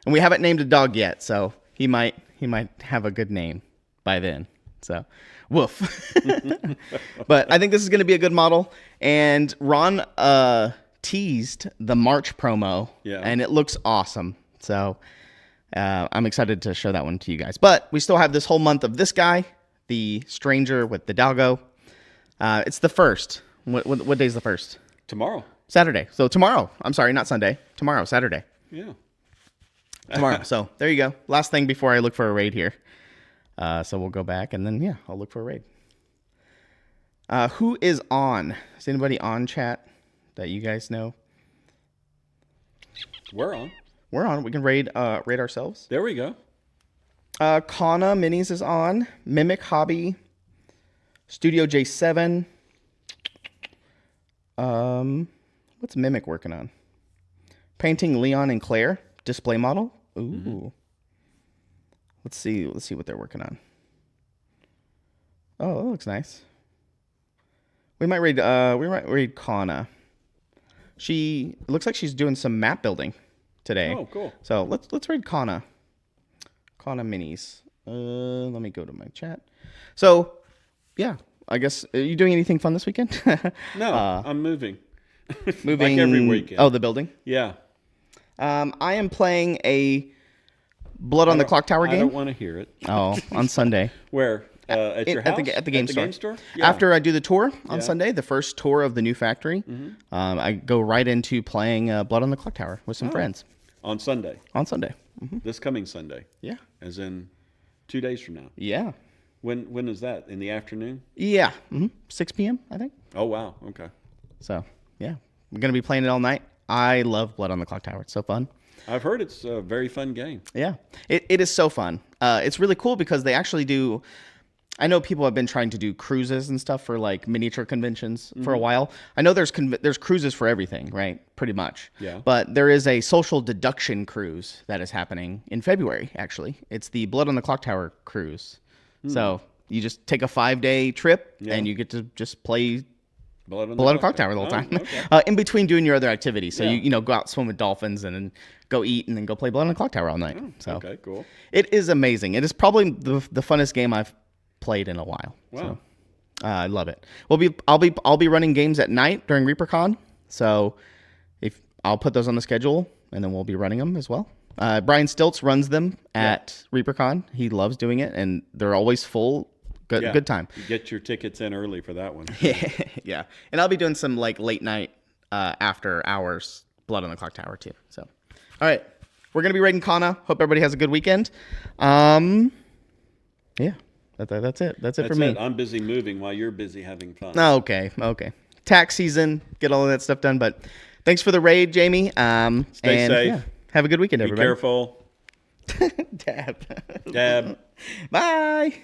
and we haven't named a dog yet, so he might have a good name by then. So, woof. But I think this is going to be a good model. And Ron teased the March promo, and it looks awesome. So I'm excited to show that one to you guys. But we still have this whole month of this guy, the Stranger with the Dalgo. It's the 1st. What day is the 1st? Tomorrow. Saturday. So tomorrow. I'm sorry, not Sunday. Tomorrow, Saturday. Yeah. Tomorrow. So there you go. Last thing before I look for a raid here. So we'll go back and then, I'll look for a raid. Who is on? Is anybody on chat that you guys know? We're on. We're on. We can raid ourselves. There we go. Kana Minis is on. Mimic Hobby. Studio J7. What's Mimic working on? Painting Leon and Claire. Display model. Ooh. Mm-hmm. Let's see what they're working on. Oh, that looks nice. We might raid Kana. It looks like she's doing some map building today. Oh, cool. So let's raid Kana. Kana Minis. Let me go to my chat. So, yeah, I guess, are you doing anything fun this weekend? No, I'm moving. Moving like every weekend. Oh, the building? Yeah. I am playing a Blood on the Clock Tower game. I don't want to hear it. Oh, on Sunday. Where? At your house? At the game store. Game store? Yeah. After I do the tour on Sunday, the first tour of the new factory, I go right into playing Blood on the Clock Tower with some friends. On Sunday? On Sunday. Mm-hmm. This coming Sunday? Yeah. As in 2 days from now? Yeah. When is that? In the afternoon? Yeah. 6 p.m., I think. Oh, wow. Okay. So, yeah. We're going to be playing it all night. I love Blood on the Clock Tower. It's so fun. I've heard it's a very fun game. Yeah. It is so fun. It's really cool because they actually do... I know people have been trying to do cruises and stuff for like miniature conventions for a while. I know there's cruises for everything, right? Pretty much. Yeah. But there is a social deduction cruise that is happening in February, actually. It's the Blood on the Clock Tower cruise. So you just take a 5-day trip and you get to just play Blood on the Clock Tower the whole time. Okay. In between doing your other activities. So you go out swim with dolphins and then go eat and then go play Blood on the Clock Tower all night. So okay, cool. It is amazing. It is probably the funnest game I've played in a while. Wow. I love it. I'll be running games at night during ReaperCon, so if I'll put those on the schedule, and then we'll be running them as well. Brian Stilts runs them at ReaperCon. He loves doing it, and they're always full. Good time. You get your tickets in early for that one. Yeah, and I'll be doing some like late night after hours Blood on the Clock Tower too. So, all right, we're gonna be raiding Kana. Hope everybody has a good weekend. Yeah. That's it. That's it for me. I'm busy moving while you're busy having fun. Okay. Tax season, get all of that stuff done. But thanks for the raid, Jamie. Stay safe. Yeah, have a good weekend, everybody. Be careful. Dab. Dab. Bye.